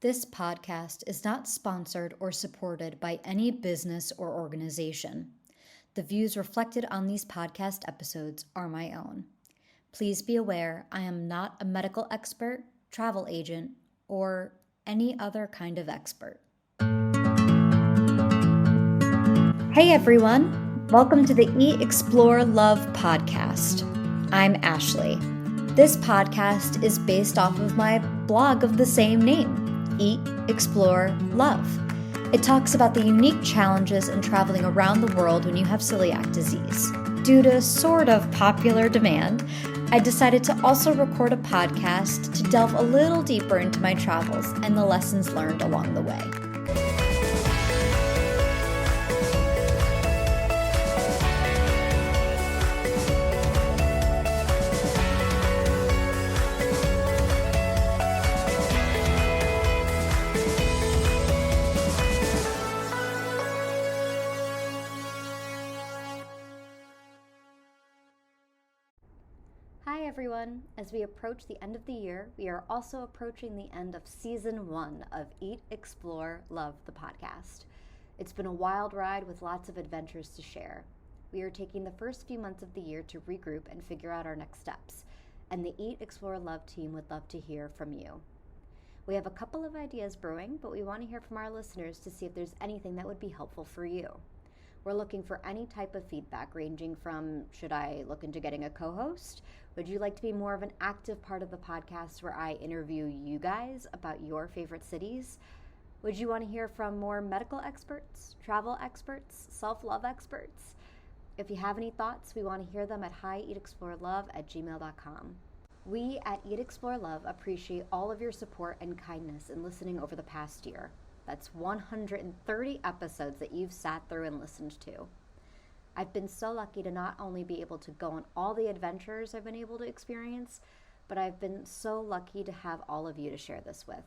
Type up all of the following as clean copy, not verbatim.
This podcast is not sponsored or supported by any business or organization. The views reflected on these podcast episodes are my own. Please be aware I am not a medical expert, travel agent, or any other kind of expert. Hey everyone, welcome to the Eat, Explore, Love podcast. I'm Ashley. This podcast is based off of my blog of the same name, Eat, Explore, Love. It talks about the unique challenges in traveling around the world when you have celiac disease. Due to sort of popular demand, I decided to also record a podcast to delve a little deeper into my travels and the lessons learned along the way. Hi everyone! As we approach the end of the year, we are also approaching the end of Season 1 of Eat, Explore, Love, the podcast. It's been a wild ride with lots of adventures to share. We are taking the first few months of the year to regroup and figure out our next steps, and the Eat, Explore, Love team would love to hear from you. We have a couple of ideas brewing, but we want to hear from our listeners to see if there's anything that would be helpful for you. We're looking for any type of feedback, ranging from, should I look into getting a co-host? Would you like to be more of an active part of the podcast where I interview you guys about your favorite cities? Would you want to hear from more medical experts, travel experts, self-love experts? If you have any thoughts, we want to hear them at hieatexplorelove@gmail.com. We at Eat, Explore, Love appreciate all of your support and kindness in listening over the past year. That's 130 episodes that you've sat through and listened to. I've been so lucky to not only be able to go on all the adventures I've been able to experience, but I've been so lucky to have all of you to share this with.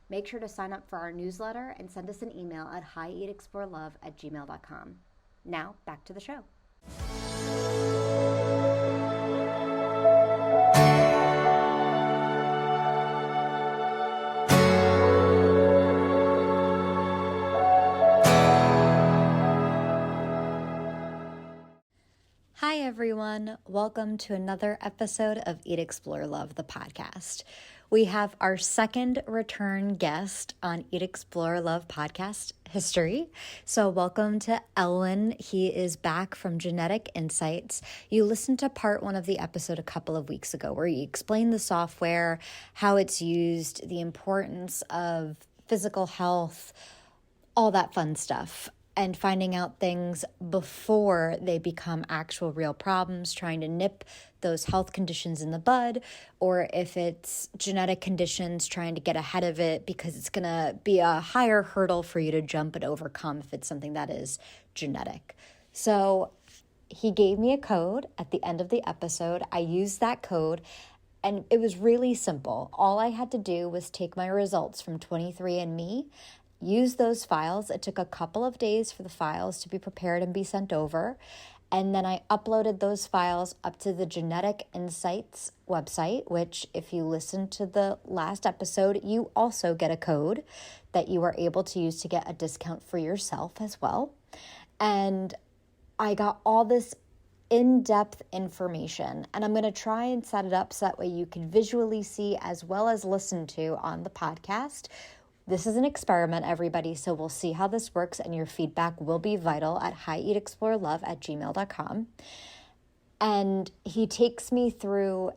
Make sure to sign up for our newsletter and send us an email at hieatexplorelove@gmail.com. Now, back to the show. Hi everyone, welcome to another episode of Eat, Explore, Love, the podcast. We have our second return guest on Eat, Explore, Love podcast history. So welcome to Elwin. He is back from Genetic Insights. You listened to part 1 of the episode a couple of weeks ago where he explained the software, how it's used, the importance of physical health, all that fun stuff, and finding out things before they become actual real problems, trying to nip those health conditions in the bud, or if it's genetic conditions, trying to get ahead of it because it's going to be a higher hurdle for you to jump and overcome if it's something that is genetic. So he gave me a code at the end of the episode. I used that code, and it was really simple. All I had to do was take my results from 23andMe, use those files. It took a couple of days for the files to be prepared and be sent over. And then I uploaded those files up to the Genetic Insights website, which if you listen to the last episode, you also get a code that you are able to use to get a discount for yourself as well. And I got all this in-depth information, and I'm going to try and set it up so that way you can visually see as well as listen to on the podcast. This is an experiment, everybody, so we'll see how this works, and your feedback will be vital at hieatexplorelove@gmail.com. And he takes me through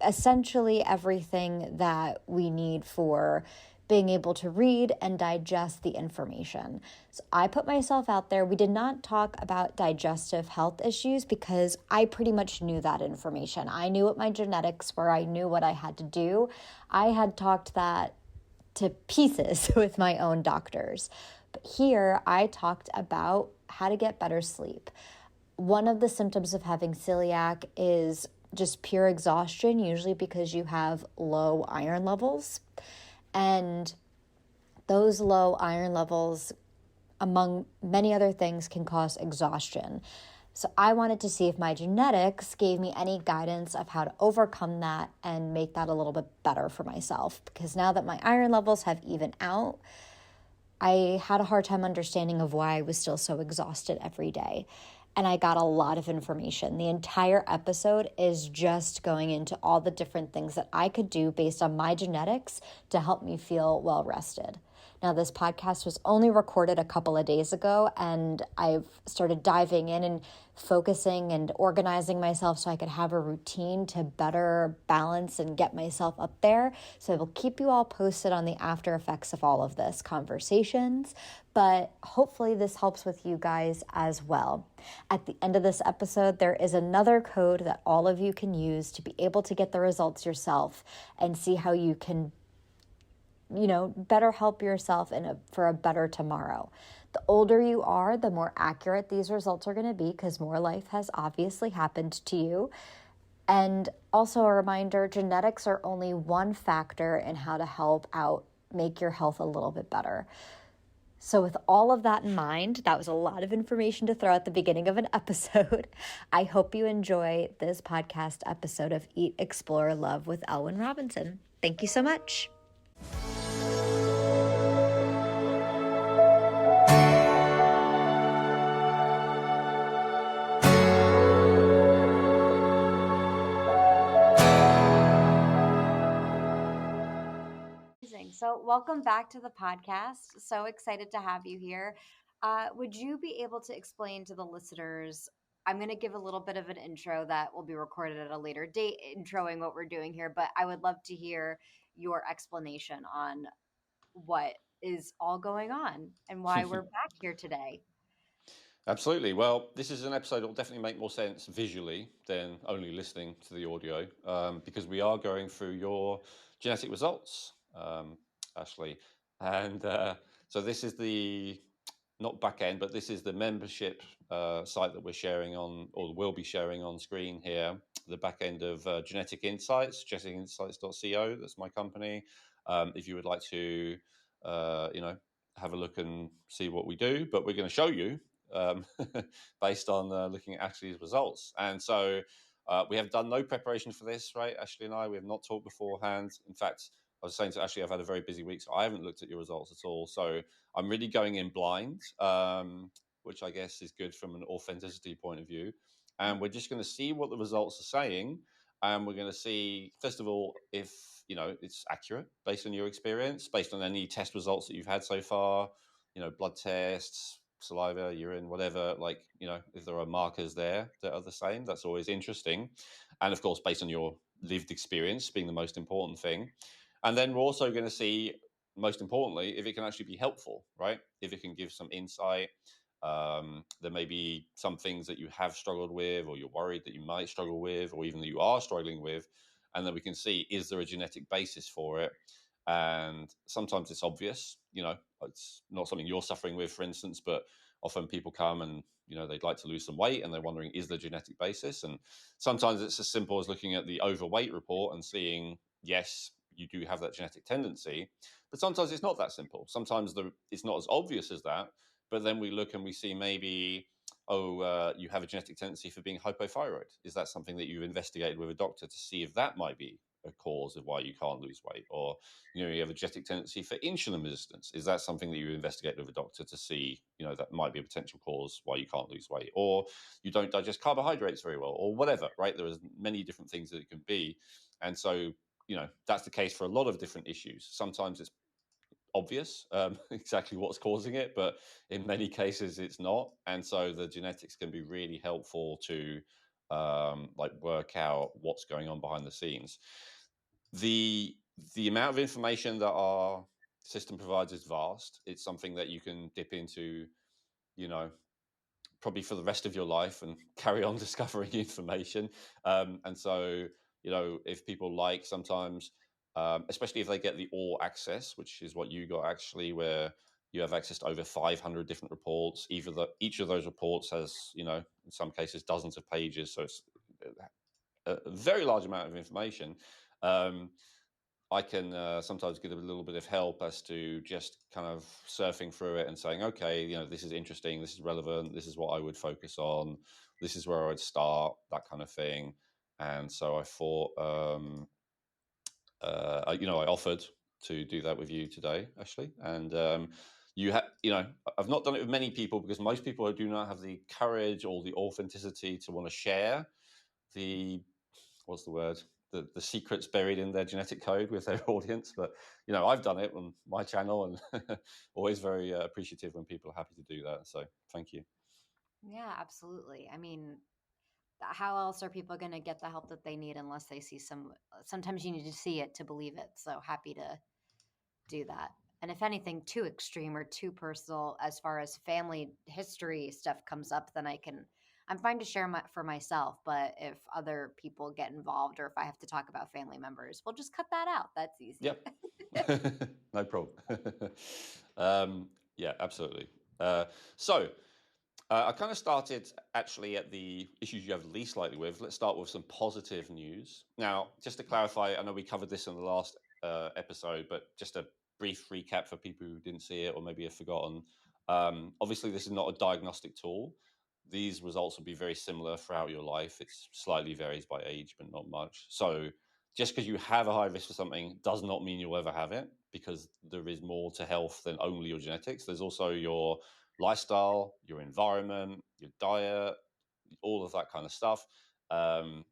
essentially everything that we need for being able to read and digest the information. So I put myself out there. We did not talk about digestive health issues because I pretty much knew that information. I knew what my genetics were. I knew what I had to do. I had talked that to pieces with my own doctors. But here I talked about how to get better sleep. One of the symptoms of having celiac is just pure exhaustion, usually because you have low iron levels. And those low iron levels, among many other things, can cause exhaustion. So I wanted to see if my genetics gave me any guidance of how to overcome that and make that a little bit better for myself. Because now that my iron levels have evened out, I had a hard time understanding of why I was still so exhausted every day. And I got a lot of information. The entire episode is just going into all the different things that I could do based on my genetics to help me feel well rested. Now, this podcast was only recorded a couple of days ago, and I've started diving in and focusing and organizing myself so I could have a routine to better balance and get myself up there. So I will keep you all posted on the after effects of all of this conversations, but hopefully this helps with you guys as well. At the end of this episode, there is another code that all of you can use to be able to get the results yourself and see how you can better help yourself for a better tomorrow. The older you are, the more accurate these results are going to be because more life has obviously happened to you. And also a reminder, genetics are only one factor in how to help out make your health a little bit better. So with all of that in mind, that was a lot of information to throw at the beginning of an episode. I hope you enjoy this podcast episode of Eat, Explore, Love with Elwin Robinson. Thank you so much. So welcome back to the podcast. So excited to have you here. Would you be able to explain to the listeners? I'm going to give a little bit of an intro that will be recorded at a later date, introing what we're doing here, but I would love to hear your explanation on what is all going on and why we're back here today. Absolutely. Well, this is an episode that will definitely make more sense visually than only listening to the audio, because we are going through your genetic results, Ashley. And so this is the, not back end, but this is the membership site that we're sharing on, or will be sharing on screen here, the back end of Genetic Insights, geneticinsights.co. That's my company. If you would like to, have a look and see what we do, but we're going to show you based on looking at Ashley's results. And so we have done no preparation for this, right? Ashley and I, we have not talked beforehand. In fact, I was saying to Ashley, I've had a very busy week, so I haven't looked at your results at all. So I'm really going in blind, which I guess is good from an authenticity point of view. And we're just going to see what the results are saying. And we're going to see, first of all, if it's accurate based on your experience, based on any test results that you've had so far, blood tests, saliva, urine, whatever, if there are markers there that are the same. That's always interesting. And of course, based on your lived experience being the most important thing. And then we're also going to see, most importantly, if it can actually be helpful, right? If it can give some insight. There may be some things that you have struggled with, or you're worried that you might struggle with, or even that you are struggling with. And then we can see, is there a genetic basis for it? And sometimes it's obvious, it's not something you're suffering with, for instance, but often people come and, they'd like to lose some weight and they're wondering, is there a genetic basis? And sometimes it's as simple as looking at the overweight report and seeing, yes, you do have that genetic tendency. But sometimes it's not that simple. Sometimes it's not as obvious as that. But then we look and we see maybe, you have a genetic tendency for being hypothyroid. Is that something that you've investigated with a doctor to see if that might be a cause of why you can't lose weight? Or you have a genetic tendency for insulin resistance. Is that something that you investigate with a doctor to see, that might be a potential cause why you can't lose weight? Or you don't digest carbohydrates very well, or whatever, right? There is many different things that it can be. And so, that's the case for a lot of different issues. Sometimes it's obvious exactly what's causing it, but in many cases it's not. And so the genetics can be really helpful to work out what's going on behind the scenes. The amount of information that our system provides is vast. It's something that you can dip into, probably for the rest of your life and carry on discovering information. And so, if people like sometimes, especially if they get the all access, which is what you got actually, where you have access to over 500 different reports. Each of those reports has, in some cases, dozens of pages. So it's a very large amount of information. I can sometimes get a little bit of help as to just kind of surfing through it and saying, okay, this is interesting, this is relevant, this is what I would focus on, this is where I'd start, that kind of thing. And so I thought, I offered to do that with you today, Ashley. And I've not done it with many people because most people do not have the courage or the authenticity to want to share the what's the word the secrets buried in their genetic code with their audience. But I've done it on my channel, and always very appreciative when people are happy to do that. So thank you. Yeah, absolutely. I mean, how else are people going to get the help that they need unless they see sometimes you need to see it to believe it. So happy to do that. And if anything too extreme or too personal as far as family history stuff comes up, then I'm fine to share for myself. But if other people get involved or if I have to talk about family members, we'll just cut that out. That's easy. Yep. No problem. Yeah, absolutely. So I kind of started actually at the issues you have least likely with. Let's start with some positive news. Now, just to clarify, I know we covered this in the last episode, but just a brief recap for people who didn't see it or maybe have forgotten. Obviously, this is not a diagnostic tool. These results will be very similar throughout your life. It slightly varies by age, but not much. So, just because you have a high risk for something does not mean you'll ever have it, because there is more to health than only your genetics. There's also your lifestyle, your environment, your diet, all of that kind of stuff. Um,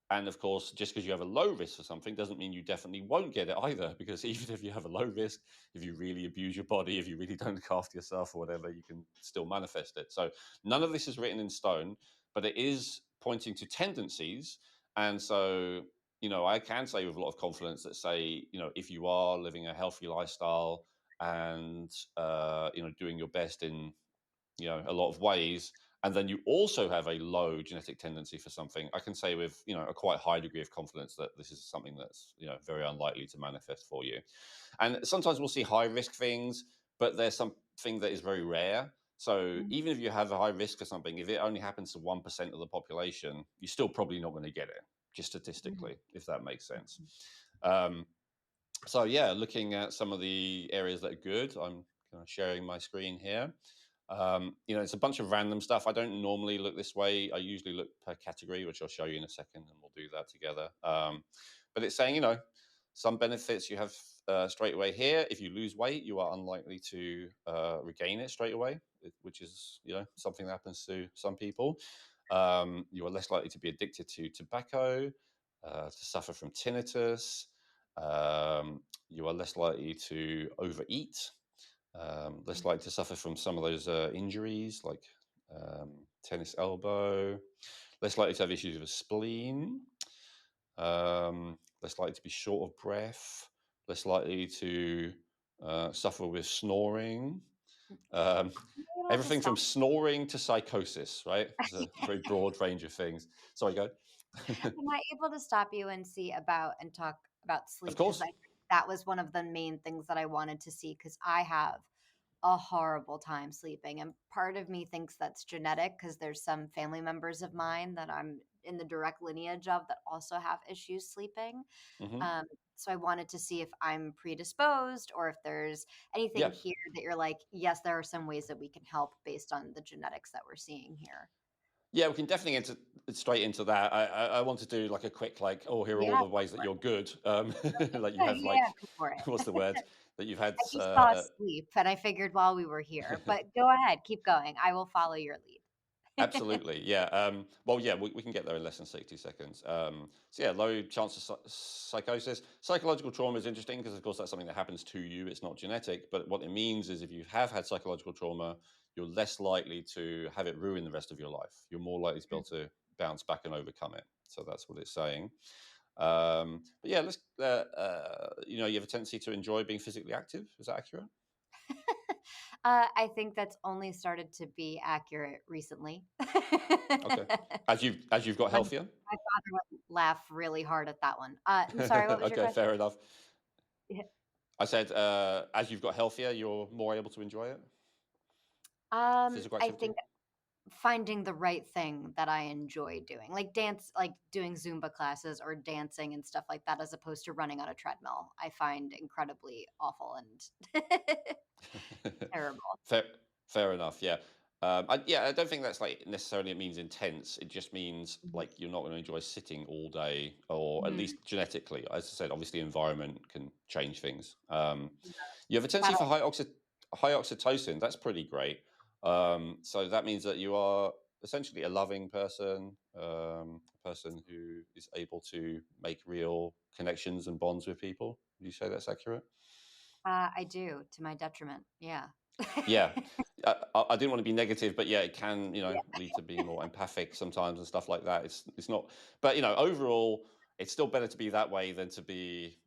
and of course, just because you have a low risk for something doesn't mean you definitely won't get it either. Because even if you have a low risk, if you really abuse your body, if you really don't look after yourself or whatever, you can still manifest it. So none of this is written in stone, but it is pointing to tendencies. And so, I can say with a lot of confidence that say, if you are living a healthy lifestyle and, doing your best in a lot of ways, and then you also have a low genetic tendency for something, I can say with a quite high degree of confidence that this is something that's very unlikely to manifest for you. And sometimes we'll see high risk things, but there's something that is very rare. So Mhm. even if you have a high risk for something, if it only happens to 1% of the population, you're still probably not going to get it, just Mhm. statistically, if that makes sense. um, so yeah, looking at some of the areas that are good, I'm kind of sharing my screen here. It's a bunch of random stuff. I don't normally look this way. I usually look per category, which I'll show you in a second, and we'll do that together. But it's saying, some benefits you have straight away here. If you lose weight, you are unlikely to regain it straight away, which is, something that happens to some people. You are less likely to be addicted to tobacco, to suffer from tinnitus. You are less likely to overeat, less likely to suffer from some of those injuries like tennis elbow, less likely to have issues with a spleen, less likely to be short of breath, less likely to suffer with snoring. Um, Am I able to Everything from stop? snoring to psychosis, right? It's a very broad range of things. Sorry, go. Am I able to stop you and see about and talk about Of sleep? Because course. that was one of the main things that I wanted to see because I have a horrible time sleeping. And part of me thinks that's genetic because there's some family members of mine that I'm in the direct lineage of that also have issues sleeping. Hmm. Um, so I wanted to see if I'm predisposed or if there's anything Yeah. here that you're like, yes, there are some ways that we can help based on the genetics that we're seeing here. Yeah, we can definitely enter straight into that. I want to do like a quick oh, here are all Yeah, the go ways that for you're good. it. Like you Yeah, have yeah, go for it. what's the word that you've had? I just saw sleep and I figured while we were here, but go ahead, keep going. I will follow your lead. Absolutely, yeah. Well, yeah, we can get there in less than 60 seconds. So yeah, low chance of psychosis. Psychological trauma is interesting because, of course, that's something that happens to you. It's not genetic, but what it means is if you have had psychological trauma, you're less likely to have it ruin the rest of your life. You're more likely to be able to bounce back and overcome it. So that's what it's saying. But yeah, let's. You have a tendency to enjoy being physically active. Is that accurate? I think that's only started to be accurate recently. Okay. As you've got When healthier. my father would laugh really hard at that one. I'm sorry, what was your Okay, question? fair enough. I said, as you've got healthier, you're more able to enjoy it, physical I activity. think finding the right thing that I enjoy doing, like dance, like doing Zumba classes or dancing and stuff like that, as opposed to running on a treadmill, I find incredibly awful and terrible. fair, fair enough. Yeah. I don't think that's like necessarily it means intense. It just means Mhm. like you're not going to enjoy sitting all day, or at Mhm. least genetically. As I said, obviously environment can change things. Yes. You have a tendency for How high oxytocin. That's pretty great. So that means that you are essentially a loving person, a person who is able to make real connections and bonds with people. Would you say that's accurate? I do, to my detriment. Yeah. Yeah. I didn't want to be negative, but yeah, it can, Yeah. lead to being more empathic sometimes and stuff like that. It's not, but overall, it's still better to be that way than to be,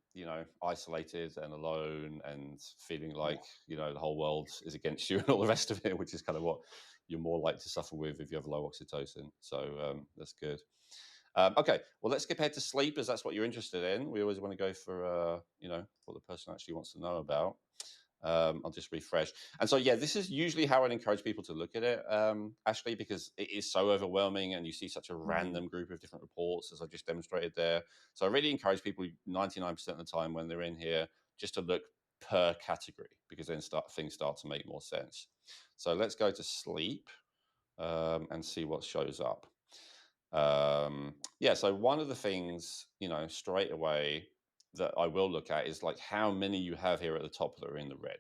isolated and alone and feeling Yeah. like, the whole world is against you and all the rest of it, which is kind of what you're more likely to suffer with if you have low oxytocin. So that's good. Okay, well, let's skip ahead to sleep as that's what you're interested in. We always want to go for, what the person actually wants to know about. I'll just refresh. And so, yeah, this is usually how I'd encourage people to look at it, Ashley, because it is so overwhelming and you see such a Mhm. random group of different reports, as I just demonstrated there. So, I really encourage people 99% of the time when they're in here just to look per category because then things start to make more sense. So, let's go to sleep and see what shows up. Yeah, so one of the things, straight away that I will look at is like how many you have here at the top that are in the red.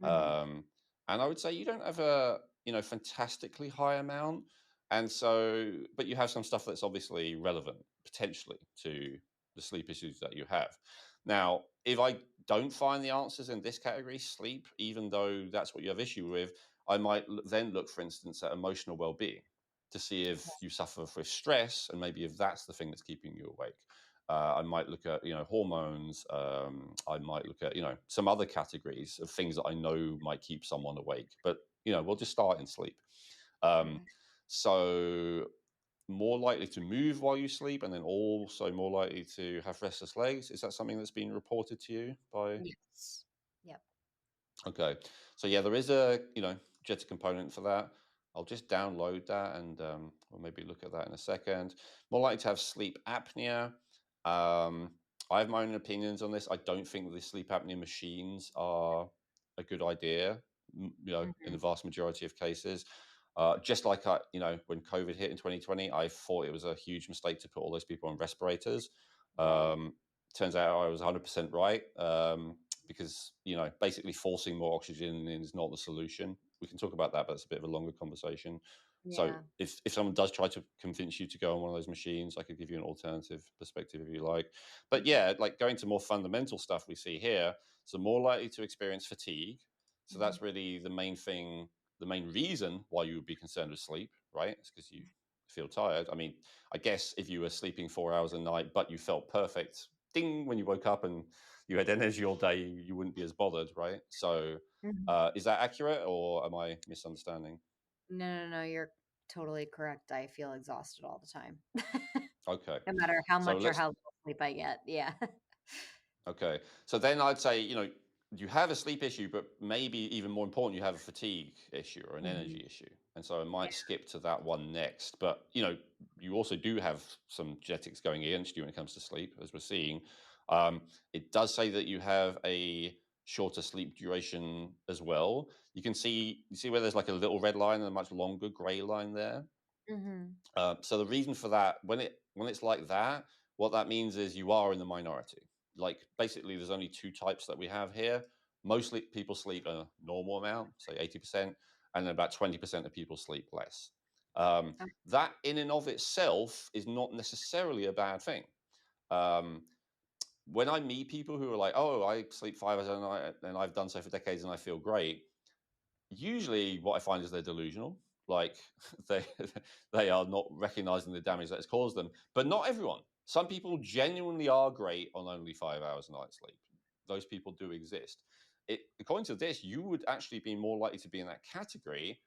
Mhm. Um, and I would say you don't have a, fantastically high amount. And so, but you have some stuff that's obviously relevant potentially to the sleep issues that you have. Now, if I don't find the answers in this category, sleep, even though that's what you have issue with, I might then look, for instance, at emotional well-being to see if you suffer with stress and maybe if that's the thing that's keeping you awake. I might look at hormones. I might look at some other categories of things that I know might keep someone awake. But we'll just start in sleep. Um, Okay. so more likely to move while you sleep, and then also more likely to have restless legs. Is that something that's been reported to you by? Yes. Yep. Okay. So yeah, there is a Jetta component for that. I'll just download that and we'll maybe look at that in a second. More likely to have sleep apnea. Um, I have my own opinions on this. I don't think the sleep apnea machines are a good idea. In the Mhm. vast majority of cases. Just like when COVID hit in 2020, I thought it was a huge mistake to put all those people on respirators. Right. Um, Turns out I was 100% right. Because basically forcing more oxygen in is not the solution. We can talk about that, but it's a bit of a longer conversation. So Yeah. if someone does try to convince you to go on one of those machines, I could give you an alternative perspective if you like. But Mhm. yeah, like going to more fundamental stuff we see here, so more likely to experience fatigue. So Mhm. that's really the main thing, the main reason why you would be concerned with sleep, right? It's because you feel tired. I mean, I guess if you were sleeping 4 hours a night, but you felt perfect, ding, when you woke up and you had energy all day, you wouldn't be as bothered, right? So, Mhm. is that accurate, or am I misunderstanding? No, no, no, you're totally correct. I feel exhausted all the time. Okay, No matter how so much or let's how little sleep I get. Yeah. Okay. So then I'd say, you have a sleep issue, but maybe even more important, you have a fatigue issue or an Mhm. energy issue. And so I Yeah. might skip to that one next. But, you also do have some genetics going against you when it comes to sleep, as we're seeing. It does say that you have a shorter sleep duration as well. You see where there's like a little red line and a much longer gray line there. Mhm. So the reason for that, when it's like that, what that means is you are in the minority. Like basically, there's only two types that we have here. Mostly people sleep a normal amount, say 80%, and then about 20% of people sleep less. That in and of itself is not necessarily a bad thing. Um, when I meet people who are like, "Oh, I sleep 5 hours a night and I've done so for decades and I feel great," usually what I find is they're delusional. Like they they are not recognizing the damage that has caused them. But not everyone. Some people genuinely are great on only 5 hours a night sleep. Those people do exist. According to this, you would actually be more likely to be in that category.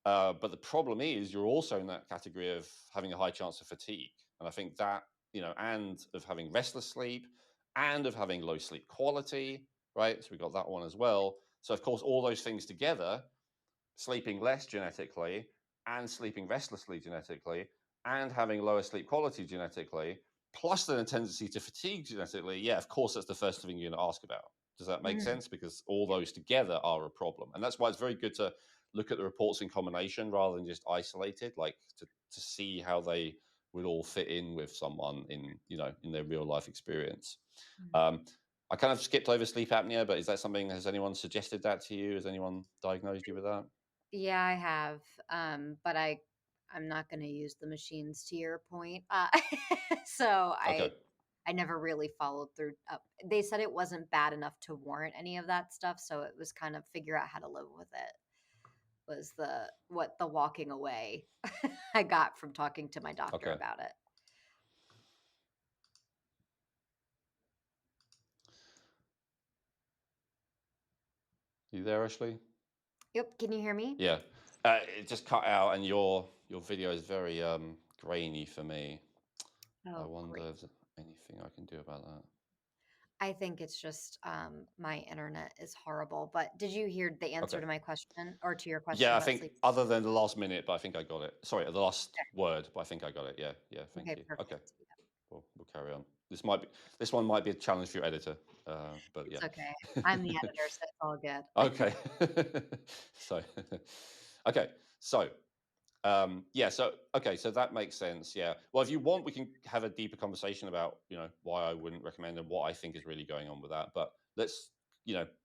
But the problem is you're also in that category of having a high chance of fatigue. And I think that, and of having restless sleep and of having low sleep quality, right? So we got that one as well. So of course, all those things together, sleeping less genetically and sleeping restlessly genetically and having lower sleep quality genetically, plus the tendency to fatigue genetically, yeah, of course, that's the first thing you're going to ask about. Does that make Mhm. sense? Because all those together are a problem. And that's why it's very good to look at the reports in combination rather than just isolated, like to see how they would all fit in with someone in in their real life experience. Mm. Um, I kind of skipped over sleep apnea, but is that something? Has anyone suggested that to you? Has anyone diagnosed you with that? Yeah, I have, but I'm not going to use the machines to your point. So Okay, I never really followed through. They said it wasn't bad enough to warrant any of that stuff, so it was kind of figure out how to live with it. Was the walking away I got from talking to my doctor okay. about it. You there, Ashley? Yep, can you hear me? Yeah. It just cut out, and your video is very grainy for me. I Oh, wonder great. if there's anything I can do about that. I think it's just my internet is horrible. But did you hear the answer Okay. to my question or to your question Yeah, I about think sleep? other than the last minute, but I think I got it. Sorry, the last word, but I think I got it. Yeah, yeah. Thank Okay, you. Okay, perfect. Yeah, we'll carry on. This one might be a challenge for your editor, but it's yeah. okay. I'm the editor, so it's all good. Okay. So, okay. So, yeah. So, okay. So that makes sense. Yeah. Well, if you want, we can have a deeper conversation about why I wouldn't recommend and what I think is really going on with that. But let's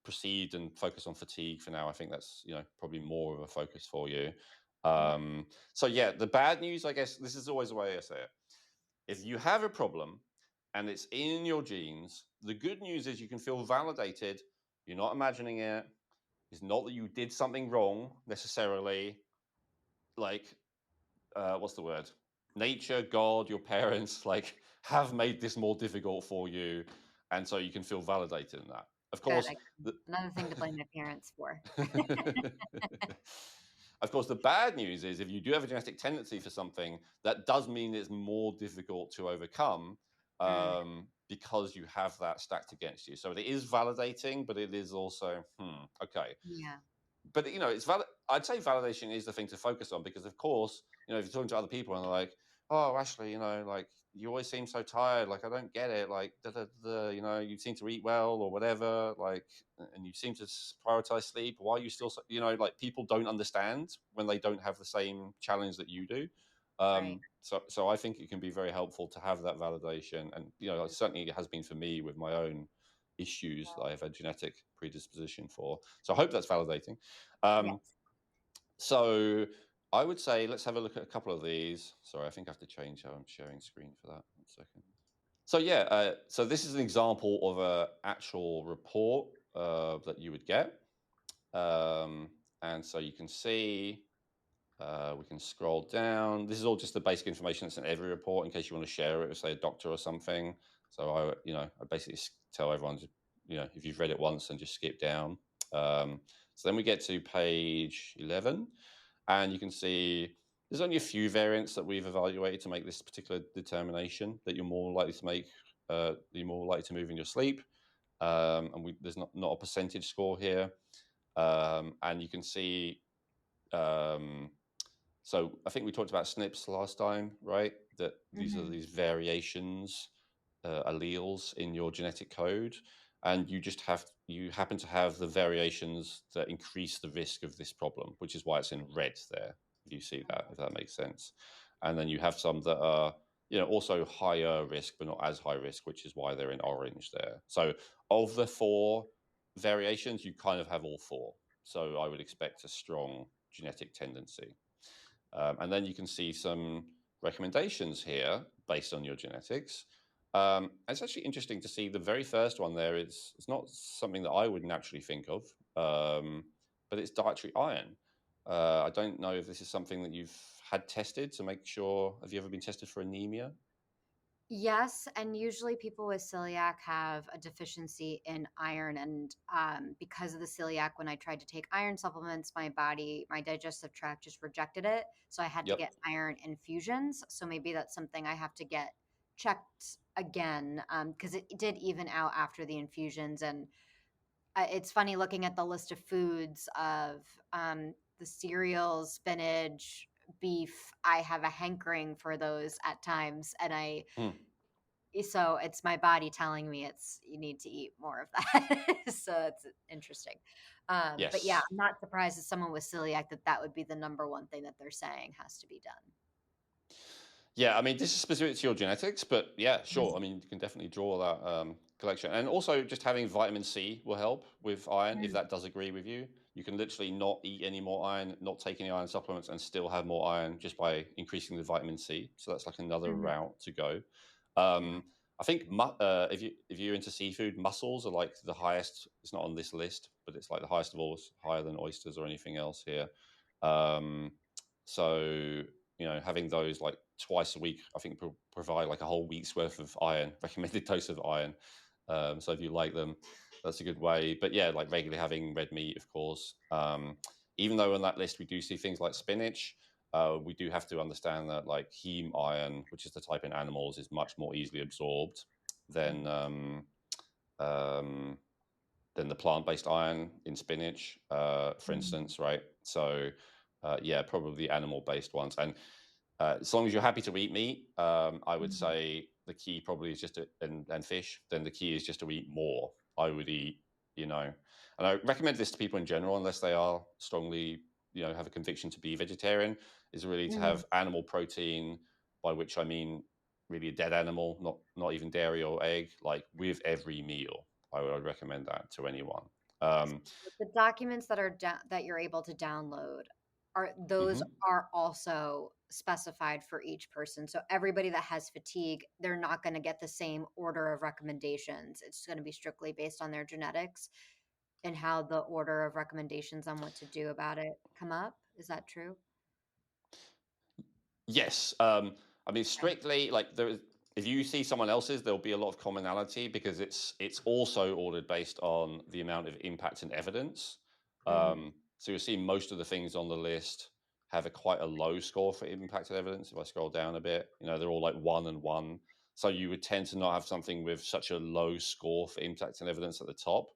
proceed and focus on fatigue for now. I think that's probably more of a focus for you. Yeah. So yeah, the bad news, I guess, this is always the way I say it. If you have a problem and it's in your genes, the good news is you can feel validated. You're not imagining it. It's not that you did something wrong necessarily. Like, what's the word? Nature, God, your parents, like, have made this more difficult for you, and so you can feel validated in that. Of Good. course, the Another thing to blame my parents for. of course, the bad news is if you do have a genetic tendency for something, that does mean it's more difficult to overcome Mm, because you have that stacked against you. So it is validating, but it is also, okay. yeah. But it's valid. I'd say validation is the thing to focus on because, of course, if you're talking to other people and they're like, "Oh, Ashley, like you always seem so tired. Like I don't get it. Like da, da, da, you seem to eat well or whatever. Like, and you seem to prioritize sleep. Why are you still, like people don't understand when they don't have the same challenge that you do. Right. So I think it can be very helpful to have that validation, and Mm, certainly it has been for me with my own issues that I have a genetic predisposition for. So I hope that's validating. Um, yes. so I would say let's have a look at a couple of these. Sorry, I think I have to change how I'm sharing screen for that. 1 second. So yeah, so this is an example of a actual report that you would get, and so you can see. We can scroll down. This is all just the basic information that's in every report in case you want to share it with, say, a doctor or something. So I basically tell everyone, if you've read it once, then just skip down. So then we get to page 11, and you can see there's only a few variants that we've evaluated to make this particular determination that you're more likely to make, you're more likely to move in your sleep. And there's not a percentage score here. And you can see um, so I think we talked about SNPs last time, right? That these are Hmm. these variations, alleles in your genetic code, and you happen to have the variations that increase the risk of this problem, which is why it's in red there. If you see that, if that makes sense, and then you have some that are also higher risk but not as high risk, which is why they're in orange there. So of the four variations, you kind of have all four. So I would expect a strong genetic tendency. And then you can see some recommendations here based on your genetics. It's actually interesting to see the very first one there. It's not something that I would naturally think of, but it's dietary iron. I don't know if this is something that you've had tested to make sure. Have you ever been tested for anemia? Yes, and usually people with celiac have a deficiency in iron, and because of the celiac, when I tried to take iron supplements, my digestive tract just rejected it. So I had to Yep. get iron infusions. So maybe that's something I have to get checked again because it did even out after the infusions. And it's funny looking at the list of foods of the cereals, spinach, beef. I have a hankering for those at times, and Hmm. So it's my body telling me you need to eat more of that. So it's interesting. But yeah, Yes. I'm not surprised as someone with celiac that would be the number one thing that they're saying has to be done. Yeah, I mean, this is specific to your genetics, but yeah, sure. I Yes. mean, you can definitely draw that collection. And also, just having vitamin C will help with iron if Mm, that does agree with you. You can literally not eat any more iron, not take any iron supplements, and still have more iron just by increasing the vitamin C. So that's like another mhm, route to go. okay. I think if you're into seafood, mussels are like the highest. It's not on this list, but it's like the highest of all, it's higher than oysters or anything else here. Um, so having those like twice a week, I think provide like a whole week's worth of iron, recommended dose of iron. So if you like them, that's a good way. But yeah, like regularly having red meat, of course. Even though on that list we do see things like spinach, we do have to understand that like heme iron, which is the type in animals, is much more easily absorbed than Mm, um, than the plant-based iron in spinach, for mhm, instance, right? So, yeah, probably animal-based ones. And as long as you're happy to eat meat, I would mhm, say the key probably is just and fish. Then the key is just to eat more. I would eat, and I recommend this to people in general, unless they are strongly, have a conviction to be vegetarian, is really to mhm. have animal protein, by which I mean really a dead animal, not even dairy or egg, like with every meal. I would recommend that to anyone. Um, The documents that that you're able to download those mhm. are also specified for each person. So everybody that has fatigue, they're not going to get the same order of recommendations. It's going to be strictly based on their genetics and how the order of recommendations on what to do about it come up. Is that true? Yes. I mean, Okay. strictly like if you see someone else's, there'll be a lot of commonality because it's also ordered based on the amount of impact and evidence. Hmm. So you'll see most of the things on the list have quite a low score for impact and evidence. If I scroll down a bit, they're all like 1 and 1. So you would tend to not have something with such a low score for impact and evidence at the top.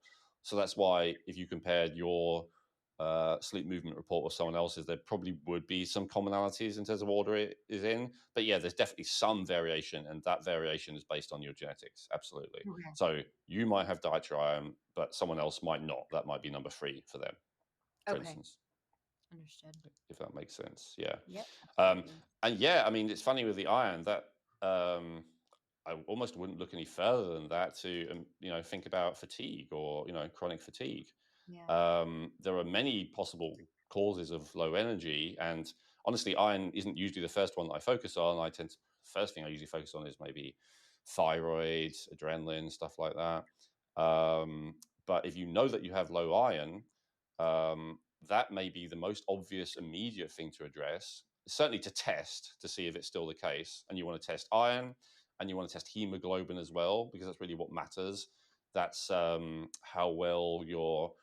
So that's why if you compared your sleep movement report or someone else's, there probably would be some commonalities in terms of order it is in. But yeah, there's definitely some variation, and that variation is based on your genetics. Absolutely. Okay. So you might have dietary iron, but someone else might not. That might be number 3 for them, for Okay. instance, Understood. if that makes sense. Yeah. Yep. Um, Absolutely. and yeah, I mean, it's funny with the iron that I almost wouldn't look any further than that to, think about fatigue or, chronic fatigue. Yeah. There are many possible causes of low energy, and honestly, iron isn't usually the first one that I focus on. First thing I usually focus on is maybe thyroid, adrenaline, stuff like that. But if you know that you have low iron, that may be the most obvious immediate thing to address. Certainly to test to see if it's still the case, and you want to test iron, and you want to test hemoglobin as well because that's really what matters. That's how well your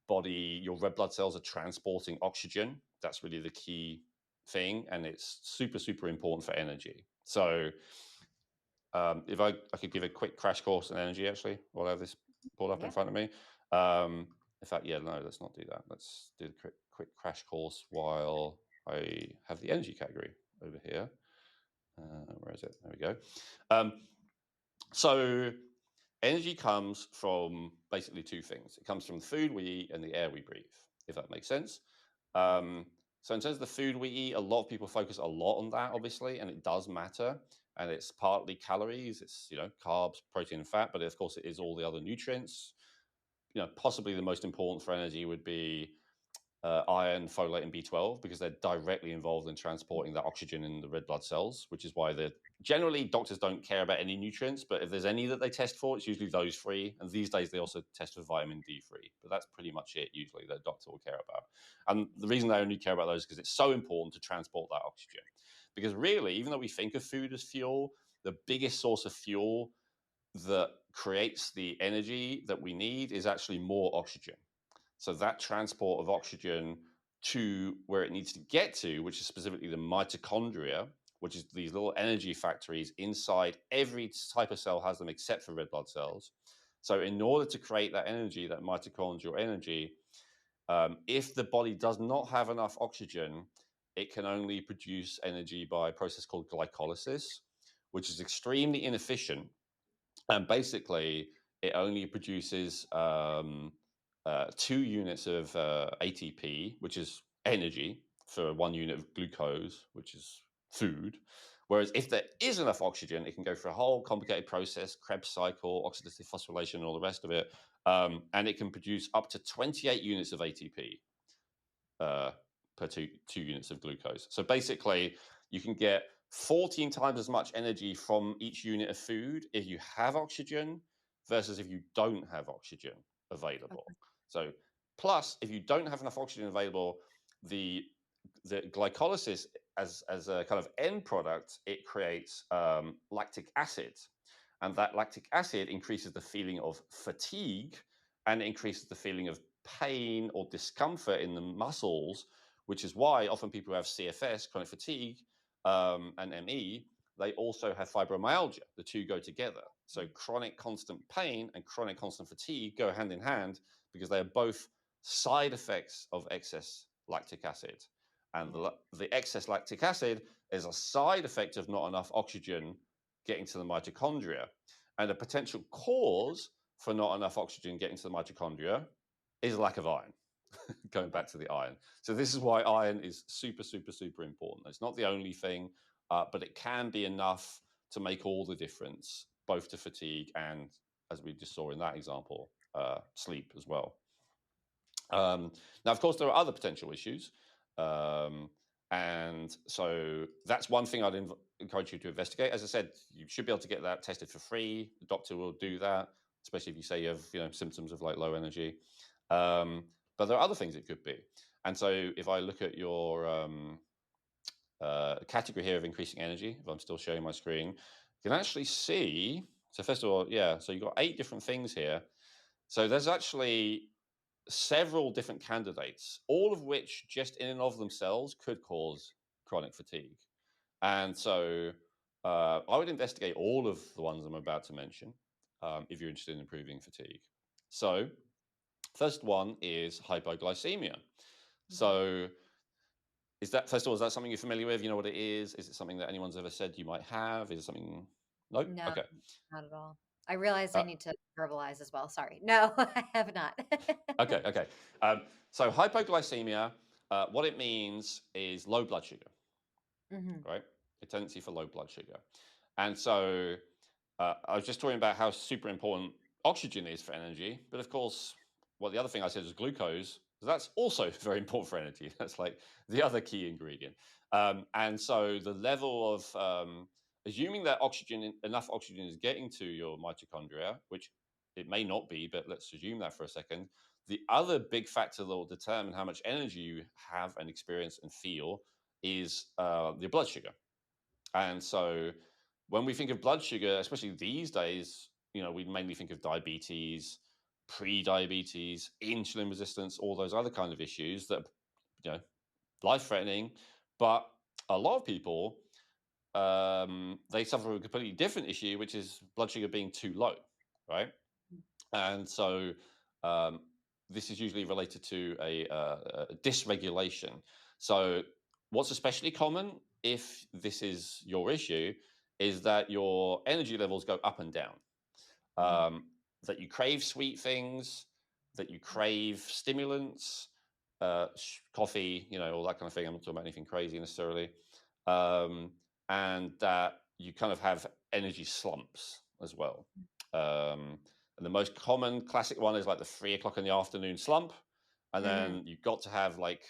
red blood cells are transporting oxygen. That's really the key thing, and it's super, super important for energy. So, if I could give a quick crash course on energy, actually, while I have this pulled up in Yeah. front of me. Um, in fact, yeah, no, let's not do that. Let's do the quick crash course while I have the energy category over here. Where is it? There we go. Um, so energy comes from basically two things. It comes from the food we eat and the air we breathe, if that makes sense. Yes. So in terms of the food we eat, a lot of people focus a lot on that, obviously, and it does matter. And it's partly calories, it's carbs, protein, and fat, but of course it is all the other nutrients. Possibly the most important for energy would be iron, folate, and B12 because they're directly involved in transporting that oxygen in the red blood cells, which is why generally doctors don't care about any nutrients, but if there's any that they test for, it's usually those three. And these days they also test for vitamin D3, but that's pretty much it usually that a doctor will care about. And the reason they only care about those is because it's so important to transport that oxygen. Because really, even though we think of food as fuel, the biggest source of fuel that creates the energy that we need is actually more oxygen. So that transport of oxygen to where it needs to get to, which is specifically the mitochondria, which is these little energy factories inside every type of cell has them except for red blood cells. So in order to create that energy, that mitochondrial energy, if the body does not have enough oxygen, it can only produce energy by a process called glycolysis, which is extremely inefficient. And basically, it only produces 2 units of ATP, which is energy, for 1 unit of glucose, which is food. Whereas if there is enough oxygen, it can go through a whole complicated process, Krebs cycle, oxidative phosphorylation, and all the rest of it. And it can produce up to 28 units of ATP per two units of glucose. So basically, you can get 14 times as much energy from each unit of food if you have oxygen versus if you don't have oxygen available. Okay. So, plus, if you don't have enough oxygen available, the the glycolysis as a kind of end product, it creates lactic acid, and that lactic acid increases the feeling of fatigue and increases the feeling of pain or discomfort in the muscles, which is why often people who have CFS, chronic fatigue, and ME, they also have fibromyalgia. The two go together. So chronic constant pain and chronic constant fatigue go hand in hand because they are both side effects of excess lactic acid. And Yeah. the excess lactic acid is a side effect of not enough oxygen getting to the mitochondria. And a potential cause for not enough oxygen getting to the mitochondria is lack of iron. Going back to the iron. So this is why iron is super, super, super important. It's not the only thing, but it can be enough to make all the difference, both to fatigue and, as we just saw in that example, sleep as well. Now, of course, there are other potential issues. And so that's one thing I'd encourage you to investigate. As I said, you should be able to get that tested for free. The doctor will do that, especially if you say you have symptoms of like low energy. But there are other things it could be. And so if I look at your category here of increasing energy, if I'm still showing my screen, you can actually see. So first of all, yeah, so you've got 8 different things here. So there's actually several different candidates, all of which just in and of themselves could cause chronic fatigue. And so I would investigate all of the ones I'm about to mention if you're interested in improving fatigue. So first one is hypoglycemia. Mhm. So is that, first of all, is that something you're familiar with? You know what it is? Is it something that anyone's ever said you might have? Is it something? No? No, Okay. not at all. I realized I Uh, need to verbalize as well. Sorry. No, I have not. okay. Okay. So hypoglycemia, what it means is low blood sugar, Hmm. right? A tendency for low blood sugar. And so I was just talking about how super important oxygen is for energy. But of course, well, the other thing I said is glucose. That's also very important for energy. That's like the other key ingredient. And so the level of, assuming that enough oxygen is getting to your mitochondria, which it may not be, but let's assume that for a second. The other big factor that will determine how much energy you have and experience and feel is your blood sugar. And so when we think of blood sugar, especially these days, we mainly think of diabetes, pre-diabetes, insulin resistance, all those other kind of issues that, you know, life-threatening. But a lot of people, they suffer from a completely different issue, which is blood sugar being too low, right? And so um, this is usually related to a dysregulation. So what's especially common if this is your issue is that your energy levels go up and down, Hmm. um, that you crave sweet things, that you crave stimulants, coffee, all that kind of thing. I'm not talking about anything crazy necessarily. Um, and that you kind of have energy slumps as well. And the most common classic one is like the 3 o'clock in the afternoon slump. And Hmm. then you've got to have like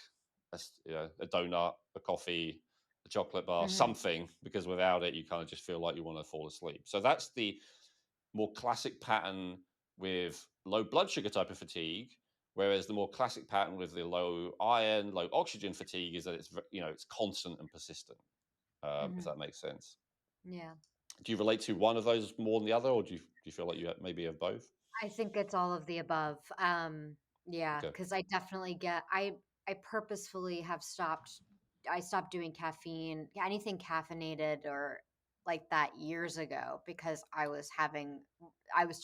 a donut, a coffee, a chocolate bar, Hmm. something, because without it, you kind of just feel like you want to fall asleep. So that's the more classic pattern with low blood sugar type of fatigue. Whereas the more classic pattern with the low iron, low oxygen fatigue is that it's constant and persistent. If Hmm. that makes sense. Yeah. Do you relate to one of those more than the other, or do you feel like you maybe have both? I think it's all of the above. Yeah, Okay. because I definitely I purposefully have stopped. I stopped doing caffeine, anything caffeinated or like that years ago because I was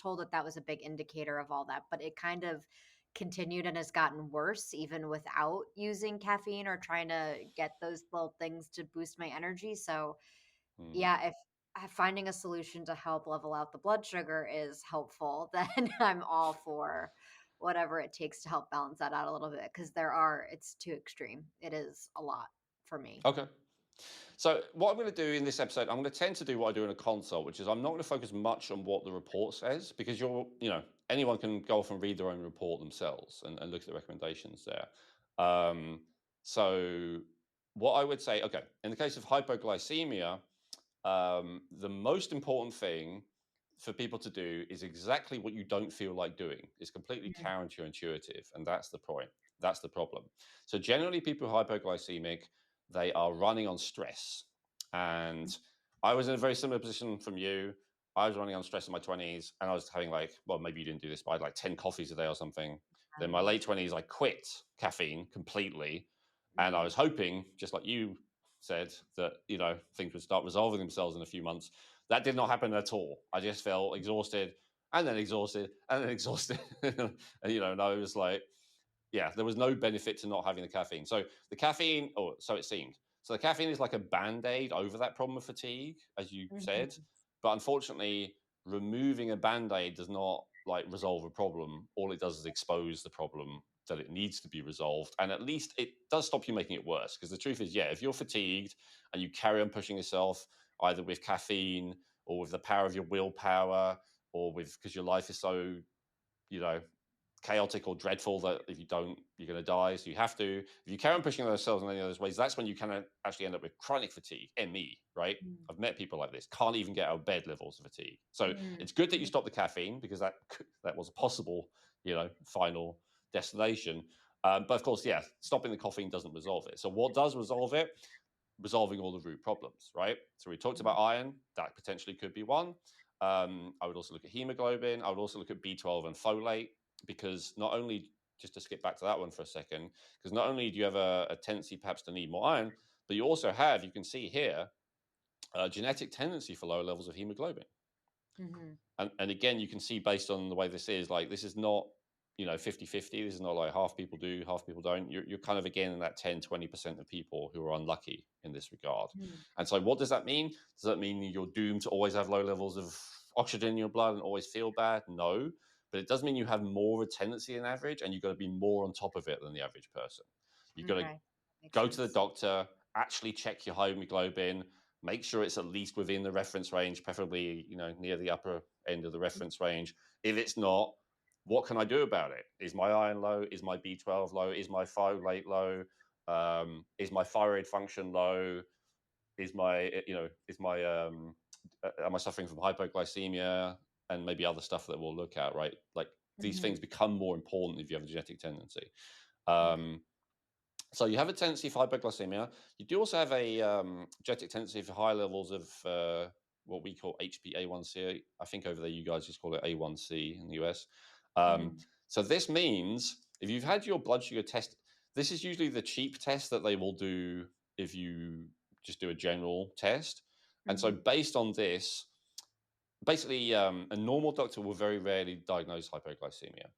told that that was a big indicator of all that, but it kind of continued and has gotten worse even without using caffeine or trying to get those little things to boost my energy. So Hmm. yeah, finding a solution to help level out the blood sugar is helpful, then I'm all for whatever it takes to help balance that out a little bit, because it's too extreme. It is a lot for me. Okay. So what I'm going to do in this episode, I'm going to tend to do what I do in a consult, which is I'm not going to focus much on what the report says, because anyone can go off and read their own report themselves and look at the recommendations there. So what I would say, okay, in the case of hypoglycemia, the most important thing for people to do is exactly what you don't feel like doing. It's completely Mhm. counterintuitive, and that's the point. That's the problem. So generally, people who are hypoglycemic, they are running on stress. And I was in a very similar position from you. I was running on stress in my 20s, and I was having maybe you didn't do this, but I had like 10 coffees a day or something. Then in my late 20s, I quit caffeine completely. And I Mhm. was hoping, just like you said, that things would start resolving themselves in a few months. That did not happen at all. I just felt exhausted, and then exhausted, and then exhausted. And I was like, yeah, there was no benefit to not having the caffeine. So the caffeine, or so it seemed. So the caffeine is like a band-aid over that problem of fatigue, as you said. Mhm. But unfortunately, removing a band-aid does not resolve a problem. All it does is expose the problem that it needs to be resolved. And at least it does stop you making it worse. Because the truth is, yeah, if you're fatigued and you carry on pushing yourself either with caffeine or with the power of your willpower, or because your life is so, you know, chaotic or dreadful that if you don't, you're going to die. So you have to, if you carry on pushing themselves in any of those ways, that's when you kind of actually end up with chronic fatigue, ME, right? Mhm. I've met people like this, can't even get out of bed levels of fatigue. So Mhm. it's good that you stop the caffeine, because that was a possible, final destination. But of course, yeah, stopping the caffeine doesn't resolve it. So what does resolve it? Resolving all the root problems, right? So we talked about iron, that potentially could be one. I would also look at hemoglobin. I would also look at B12 and folate, because not only, just to skip back to that one for a second, because not only do you have a tendency perhaps to need more iron, but you also have, you can see here, a genetic tendency for lower levels of hemoglobin. Mhm. And again, you can see based on the way this is, this is not, 50-50. This is not like half people do, half people don't. You're kind of, again, in that 10-20% of people who are unlucky in this regard. Mhm. And so what does that mean? Does that mean you're doomed to always have low levels of oxygen in your blood and always feel bad? No. But it does mean you have more of a tendency than average, and you've got to be more on top of it than the average person. You've got to Okay. Makes go to the sense. doctor, actually check your hemoglobin, make sure it's at least within the reference range, preferably, near the upper end of the reference range. If it's not, what can I do about it? Is my iron low? Is my B12 low? Is my folate low? Is my thyroid function low? Is my, am I suffering from hypoglycemia? And maybe other stuff that we'll look at, right? Like, these Mhm. things become more important if you have a genetic tendency. Okay. So you have a tendency for hypoglycemia. You do also have a genetic tendency for high levels of what we call HbA1c. I think over there you guys just call it A1C in the US. Um, Mhm. so this means if you've had your blood sugar test, this is usually the cheap test that they will do if you just do a general test. And so Mhm. based on this, basically, a normal doctor will very rarely diagnose hypoglycemia,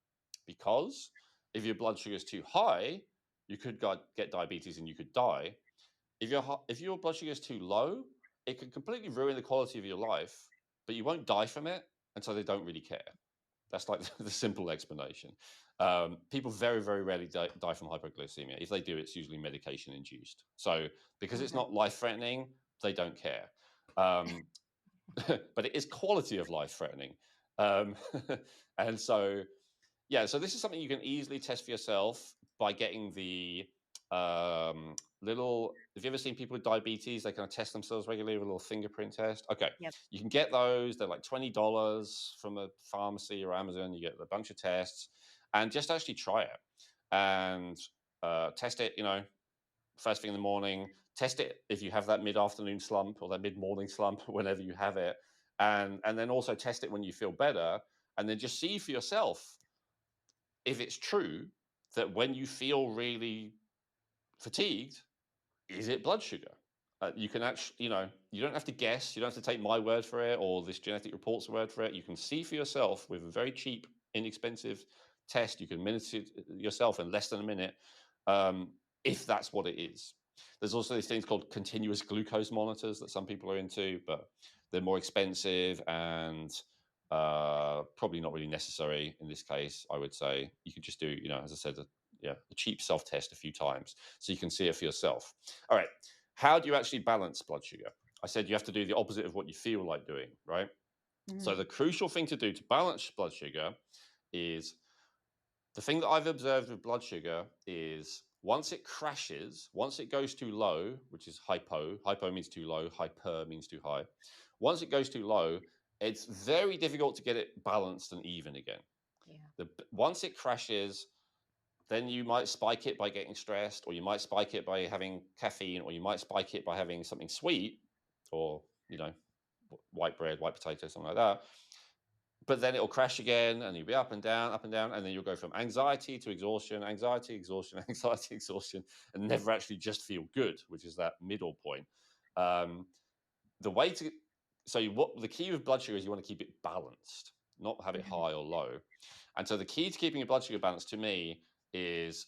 because if your blood sugar is too high, you could get diabetes and you could die. If your blood sugar is too low, it can completely ruin the quality of your life, but you won't die from it, and so they don't really care. That's like the simple explanation. People very, very rarely die from hypoglycemia. If they do, it's usually medication induced. So because it's Okay. not life threatening, they don't care. Um, but it is quality of life threatening. Um, and so, yeah, so this is something you can easily test for yourself by getting the little. Have you ever seen people with diabetes? They kind of test themselves regularly with a little fingerprint test. Okay, Yep. you can get those. They're like $20 from a pharmacy or Amazon. You get a bunch of tests, and just actually try it and test it. First thing in the morning. Test it if you have that mid-afternoon slump or that mid-morning slump, whenever you have it, and then also test it when you feel better, and then just see for yourself if it's true that when you feel really fatigued, is it blood sugar? You can actually, you don't have to guess. You don't have to take my word for it or this genetic report's word for it. You can see for yourself with a very cheap, inexpensive test. You can administer it yourself in less than a minute, if that's what it is. There's also these things called continuous glucose monitors that some people are into, but they're more expensive and probably not really necessary in this case. I would say you could just do, as I said, a cheap self-test a few times so you can see it for yourself. All right, how do you actually balance blood sugar? I said you have to do the opposite of what you feel like doing, right? So the crucial thing to do to balance blood sugar is, the thing that I've observed with blood sugar is, once it crashes, once it goes too low, which is hypo means too low, hyper means too high. Once it goes too low, it's very difficult to get it balanced and even again. Yeah. Once it crashes, then you might spike it by getting stressed, or you might spike it by having caffeine, or you might spike it by having something sweet, or, white bread, white potato, something like that. But then it'll crash again, and you'll be up and down, and then you'll go from anxiety to exhaustion, anxiety, exhaustion, anxiety, exhaustion, and never actually just feel good, which is that middle point. The way to what the key with blood sugar is, you want to keep it balanced, not have it high or low. And so the key to keeping your blood sugar balanced to me is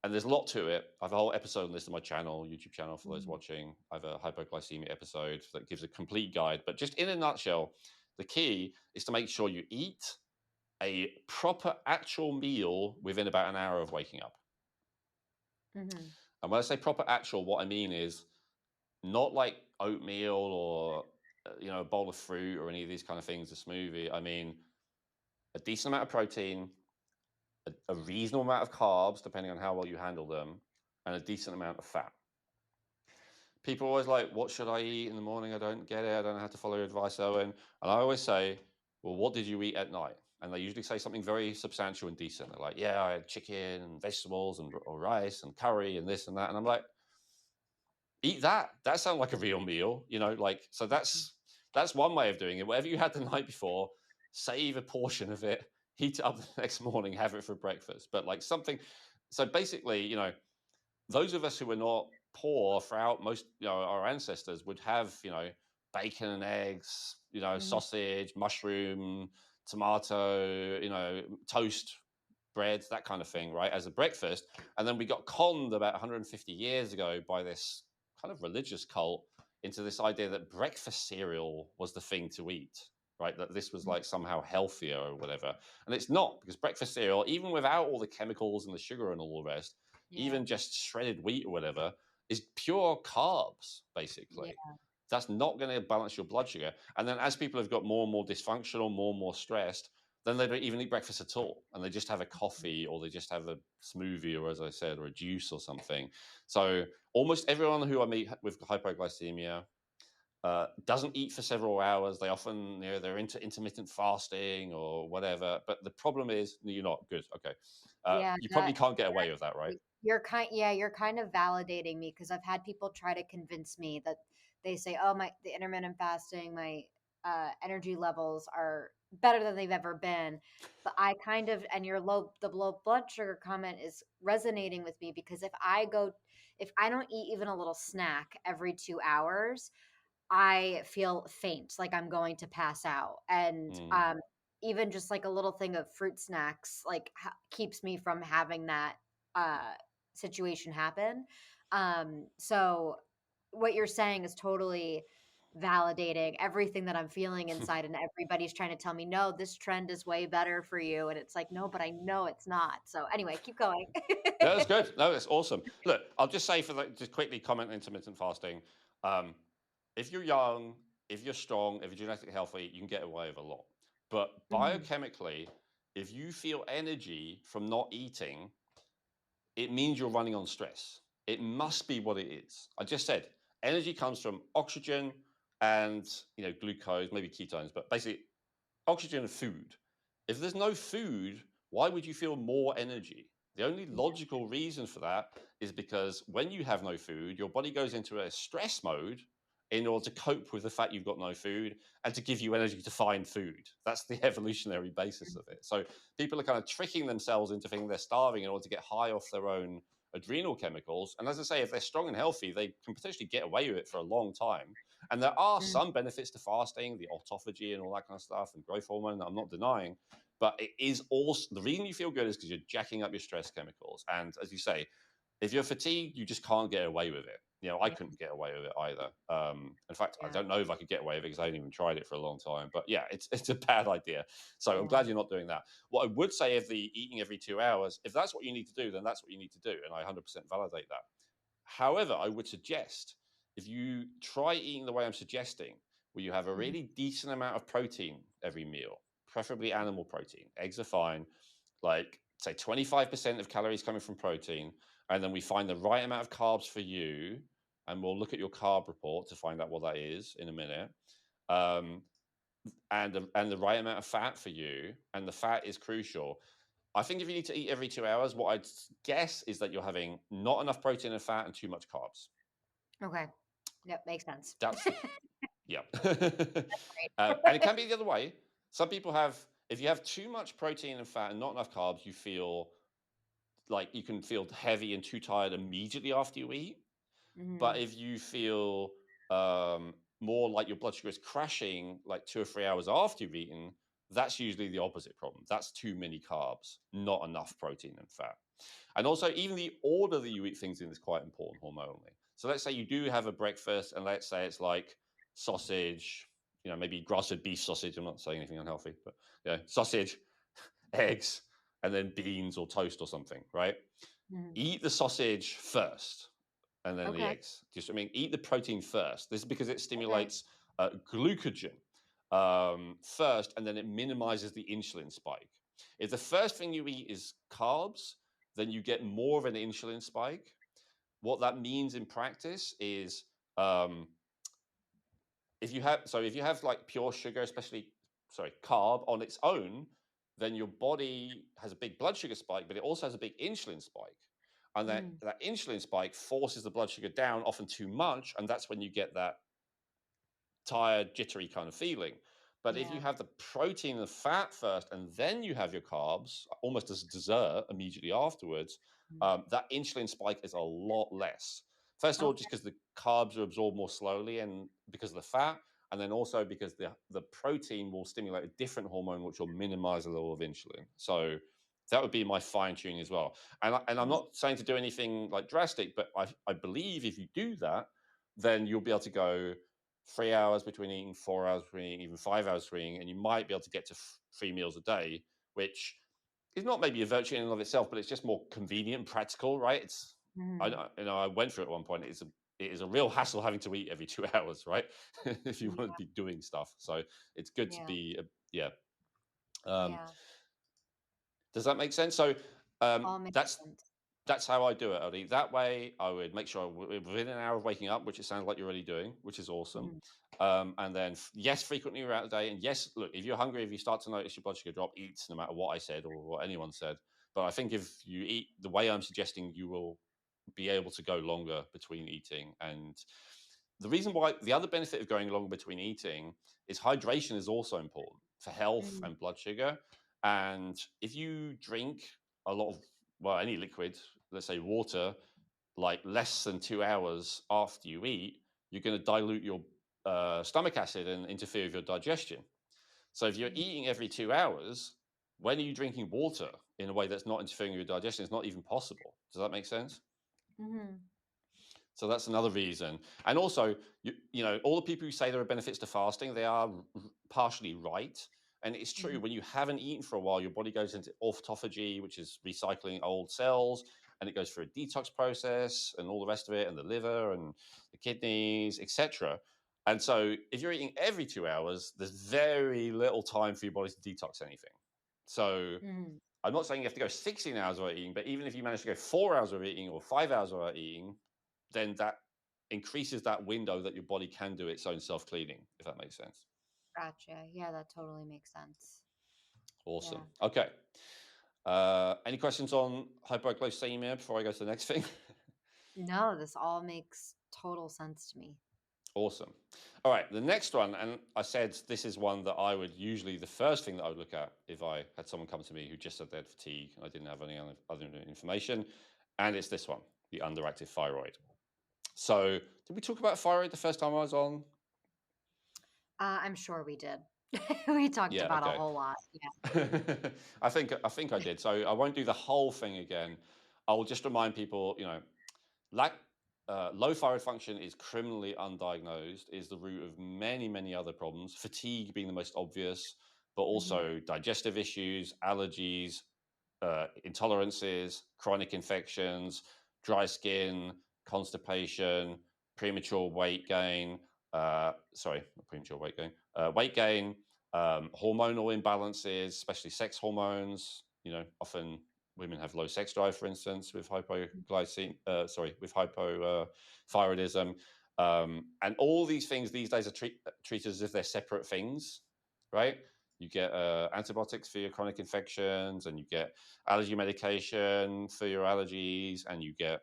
and there's a lot to it. I have a whole episode on this on my channel, YouTube channel, for those watching. I have a hypoglycemia episode that gives a complete guide. But just in a nutshell, the key is to make sure you eat a proper actual meal within about an hour of waking up. And when I say proper actual, what I mean is not like oatmeal or a bowl of fruit or any of these kind of things, a smoothie. I mean a decent amount of protein, a reasonable amount of carbs, depending on how well you handle them, and a decent amount of fat. People are always like, what should I eat in the morning? I don't get it. I don't know how to follow your advice, Owen. And I always say, well, what did you eat at night? And they usually say something very substantial and decent. They're like, yeah, I had chicken and vegetables or rice and curry and this and that. And I'm like, eat that. That sounds like a real meal, so that's one way of doing it. Whatever you had the night before, save a portion of it, heat it up the next morning, have it for breakfast. But like something, so basically, those of us who were not poor throughout most, our ancestors would have, bacon and eggs, sausage, mushroom, tomato, toast, bread, that kind of thing, right, as a breakfast. And then we got conned about 150 years ago by this kind of religious cult into this idea that breakfast cereal was the thing to eat, right? That this was like somehow healthier or whatever. And it's not, because breakfast cereal, even without all the chemicals and the sugar and all the rest, even just shredded wheat or whatever, is pure carbs, basically. That's not going to balance your blood sugar. And then as people have got more and more dysfunctional, more and more stressed, then they don't even eat breakfast at all. And they just have a coffee, or they just have a smoothie, or as I said, or a juice or something. So almost everyone who I meet with hypoglycemia doesn't eat for several hours. They often, they're into intermittent fasting or whatever. But the problem is, you're not good. Okay. You probably can't get away with that, right? You're kind of validating me, because I've had people try to convince me that they say, oh, the intermittent fasting, my energy levels are better than they've ever been. But I kind of, and the low blood sugar comment is resonating with me, because if I don't eat even a little snack every 2 hours, I feel faint, like I'm going to pass out. And even just like a little thing of fruit snacks, like keeps me from having that situation happen. So what you're saying is totally validating everything that I'm feeling inside, and everybody's trying to tell me, no, this trend is way better for you. And it's like, no, but I know it's not. So anyway, keep going. No, that's good. No, that's awesome. Look, I'll just say just quickly comment on intermittent fasting. If you're young, if you're strong, if you're genetically healthy, you can get away with a lot. But biochemically, if you feel energy from not eating, it means you're running on stress. It must be what it is. I just said energy comes from oxygen and glucose, maybe ketones, but basically oxygen and food. If there's no food, why would you feel more energy? The only logical reason for that is because when you have no food, your body goes into a stress mode in order to cope with the fact you've got no food and to give you energy to find food. That's the evolutionary basis of it. So people are kind of tricking themselves into thinking they're starving in order to get high off their own adrenal chemicals. And as I say, if they're strong and healthy, they can potentially get away with it for a long time. And there are some benefits to fasting, the autophagy and all that kind of stuff, and growth hormone, that I'm not denying. But it is also, the reason you feel good is because you're jacking up your stress chemicals. And as you say, if you're fatigued, you just can't get away with it. I couldn't get away with it either. In fact, I don't know if I could get away with it because I hadn't even tried it for a long time. But yeah, it's a bad idea. So I'm glad you're not doing that. What I would say, if the eating every 2 hours, if that's what you need to do, then that's what you need to do, and I 100% validate that. However, I would suggest, if you try eating the way I'm suggesting, where you have a really decent amount of protein every meal, preferably animal protein. Eggs are fine. Like, say 25% of calories coming from protein, and then we find the right amount of carbs for you, and we'll look at your carb report to find out what that is in a minute. And the right amount of fat for you, and the fat is crucial. I think if you need to eat every 2 hours, what I'd guess is that you're having not enough protein and fat and too much carbs. Okay. Yep, makes sense. That's yeah. Right. And it can be the other way. Some people have, if you have too much protein and fat and not enough carbs, you feel like you can feel heavy and too tired immediately after you eat. But if you feel more like your blood sugar is crashing like 2 or 3 hours after you've eaten, that's usually the opposite problem. That's too many carbs, not enough protein and fat. And also, even the order that you eat things in is quite important hormonally. So let's say you do have a breakfast, and let's say it's like sausage, maybe grass-fed beef sausage. I'm not saying anything unhealthy, but sausage, eggs, and then beans or toast or something, right? Eat the sausage first, and then the Okay. eggs. Eat the protein first. This is because it stimulates glucogen first, and then it minimizes the insulin spike. If the first thing you eat is carbs, then you get more of an insulin spike. What that means in practice is, if you have like pure sugar, carb on its own, then your body has a big blood sugar spike, but it also has a big insulin spike. And that insulin spike forces the blood sugar down, often too much, and that's when you get that tired, jittery kind of feeling. But if you have the protein and the fat first, and then you have your carbs, almost as a dessert immediately afterwards, that insulin spike is a lot less. First of all, just because the carbs are absorbed more slowly, and because of the fat, and then also because the protein will stimulate a different hormone, which will minimize the level of insulin. So that would be my fine tuning as well. And I'm not saying to do anything like drastic, but I believe if you do that, then you'll be able to go 3 hours between eating, 4 hours between eating, even 5 hours between eating, and you might be able to get to 3 meals a day, which is not maybe a virtue in and of itself, but it's just more convenient and practical, right? I went through it at one point. It is a real hassle having to eat every 2 hours, right? If you want to be doing stuff, so it's good to be, Does that make sense? So All makes that's sense. that's how I do it, Odie. That way, I would make sure within an hour of waking up, which it sounds like you're already doing, which is awesome. And then, yes, frequently throughout the day. And yes, look, if you're hungry, if you start to notice your blood sugar drop, eat no matter what I said or what anyone said. But I think if you eat the way I'm suggesting, you will be able to go longer between eating. And the other benefit of going longer between eating is hydration is also important for health and blood sugar. And if you drink a lot of, any liquid, let's say water, like less than 2 hours after you eat, you're going to dilute your stomach acid and interfere with your digestion. So if you're eating every 2 hours, when are you drinking water in a way that's not interfering with your digestion? It's not even possible. Does that make sense? So that's another reason. And also, all the people who say there are benefits to fasting, they are partially right. And it's true, when you haven't eaten for a while, your body goes into autophagy, which is recycling old cells, and it goes through a detox process and all the rest of it, and the liver and the kidneys, etc. And so if you're eating every 2 hours, there's very little time for your body to detox anything. So I'm not saying you have to go 16 hours without eating, but even if you manage to go 4 hours without eating or 5 hours without eating, then that increases that window that your body can do its own self-cleaning, if that makes sense. Gotcha. Yeah, that totally makes sense. Awesome. Okay. Any questions on hypoglycemia before I go to the next thing? No, this all makes total sense to me. Awesome. All right, the next one, and I said this is one that I would usually, the first thing that I would look at if I had someone come to me who just said they had fatigue and I didn't have any other information, and it's this one, the underactive thyroid. So did we talk about thyroid the first time I was on? I'm sure we did. We talked about a whole lot. Yeah. I think I did. So I won't do the whole thing again. I will just remind people, low thyroid function is criminally undiagnosed, is the root of many, many other problems, fatigue being the most obvious, but also digestive issues, allergies, intolerances, chronic infections, dry skin, constipation, premature weight gain. Sorry, not premature weight gain, hormonal imbalances, especially sex hormones. Often women have low sex drive, for instance, with with hypothyroidism. And all these things these days are treated as if they're separate things, right? You get antibiotics for your chronic infections, and you get allergy medication for your allergies, and you get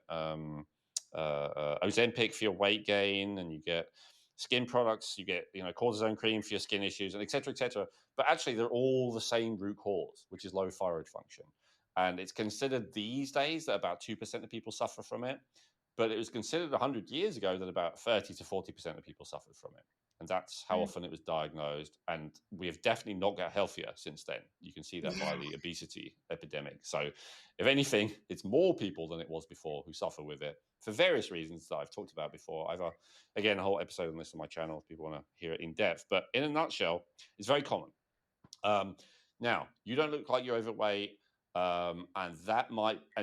Ozempic for your weight gain, and you get skin products, you get cortisone cream for your skin issues, and et cetera, et cetera. But actually, they're all the same root cause, which is low thyroid function. And it's considered these days that about 2% of people suffer from it. But it was considered 100 years ago that about 30 to 40% of people suffered from it. And that's how often it was diagnosed. And we have definitely not got healthier since then. You can see that by the obesity epidemic. So, if anything, it's more people than it was before who suffer with it for various reasons that I've talked about before. I've, again, a whole episode on this on my channel if people want to hear it in depth. But in a nutshell, it's very common. Now, you don't look like you're overweight. And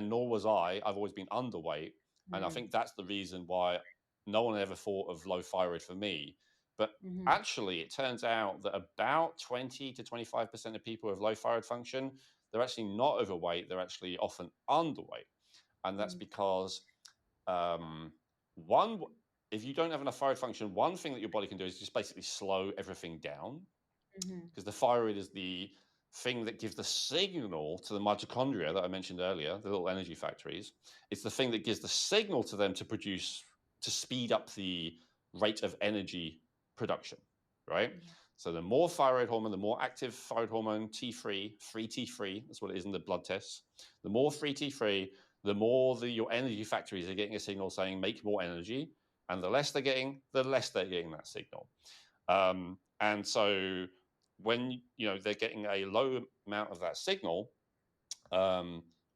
nor was I. I've always been underweight. And I think that's the reason why no one ever thought of low thyroid for me. But actually, it turns out that about 20 to 25% of people with low thyroid function, they're actually not overweight. They're actually often underweight. And that's because, if you don't have enough thyroid function, one thing that your body can do is just basically slow everything down. Because the thyroid is the thing that gives the signal to the mitochondria that I mentioned earlier, the little energy factories. It's the thing that gives the signal to them to speed up the rate of energy production, right? So the more thyroid hormone, the more active thyroid hormone, T3, free T3, that's what it is in the blood tests. The more free T3, the more your energy factories are getting a signal saying make more energy, and the less they're getting that signal. And so when they're getting a low amount of that signal,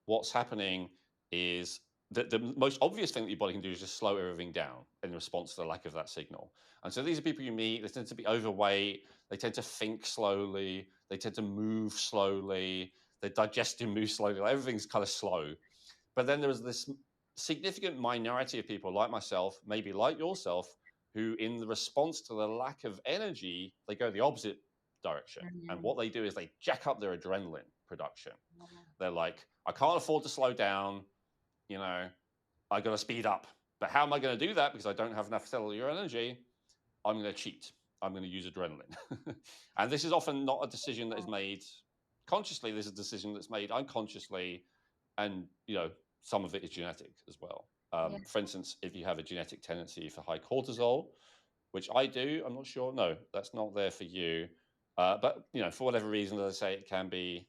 what's happening is that the most obvious thing that your body can do is just slow everything down in response to the lack of that signal. And so these are people you meet, they tend to be overweight, they tend to think slowly, they tend to move slowly, their digestion moves slowly, like everything's kind of slow. But then there's this significant minority of people like myself, maybe like yourself, who in the response to the lack of energy, they go the opposite direction. And what they do is they jack up their adrenaline production. They're like, I can't afford to slow down, I got to speed up. But how am I going to do that? Because I don't have enough cellular energy. I'm going to cheat. I'm going to use adrenaline. And this is often not a decision that is made consciously. This is a decision that's made unconsciously. And, some of it is genetic as well. For instance, if you have a genetic tendency for high cortisol, which I do, I'm not sure. No, that's not there for you. But, for whatever reason, as I say, it can be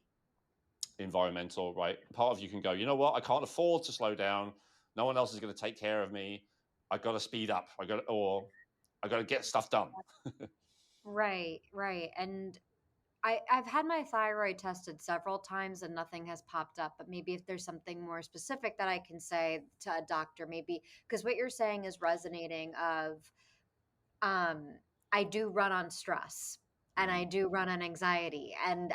environmental, right? Part of you can go, you know what? I can't afford to slow down. No one else is going to take care of me. I got to speed up. I got to get stuff done. Right. And I've had my thyroid tested several times and nothing has popped up, but maybe if there's something more specific that I can say to a doctor, maybe because what you're saying is resonating of I do run on stress and I do run on anxiety. And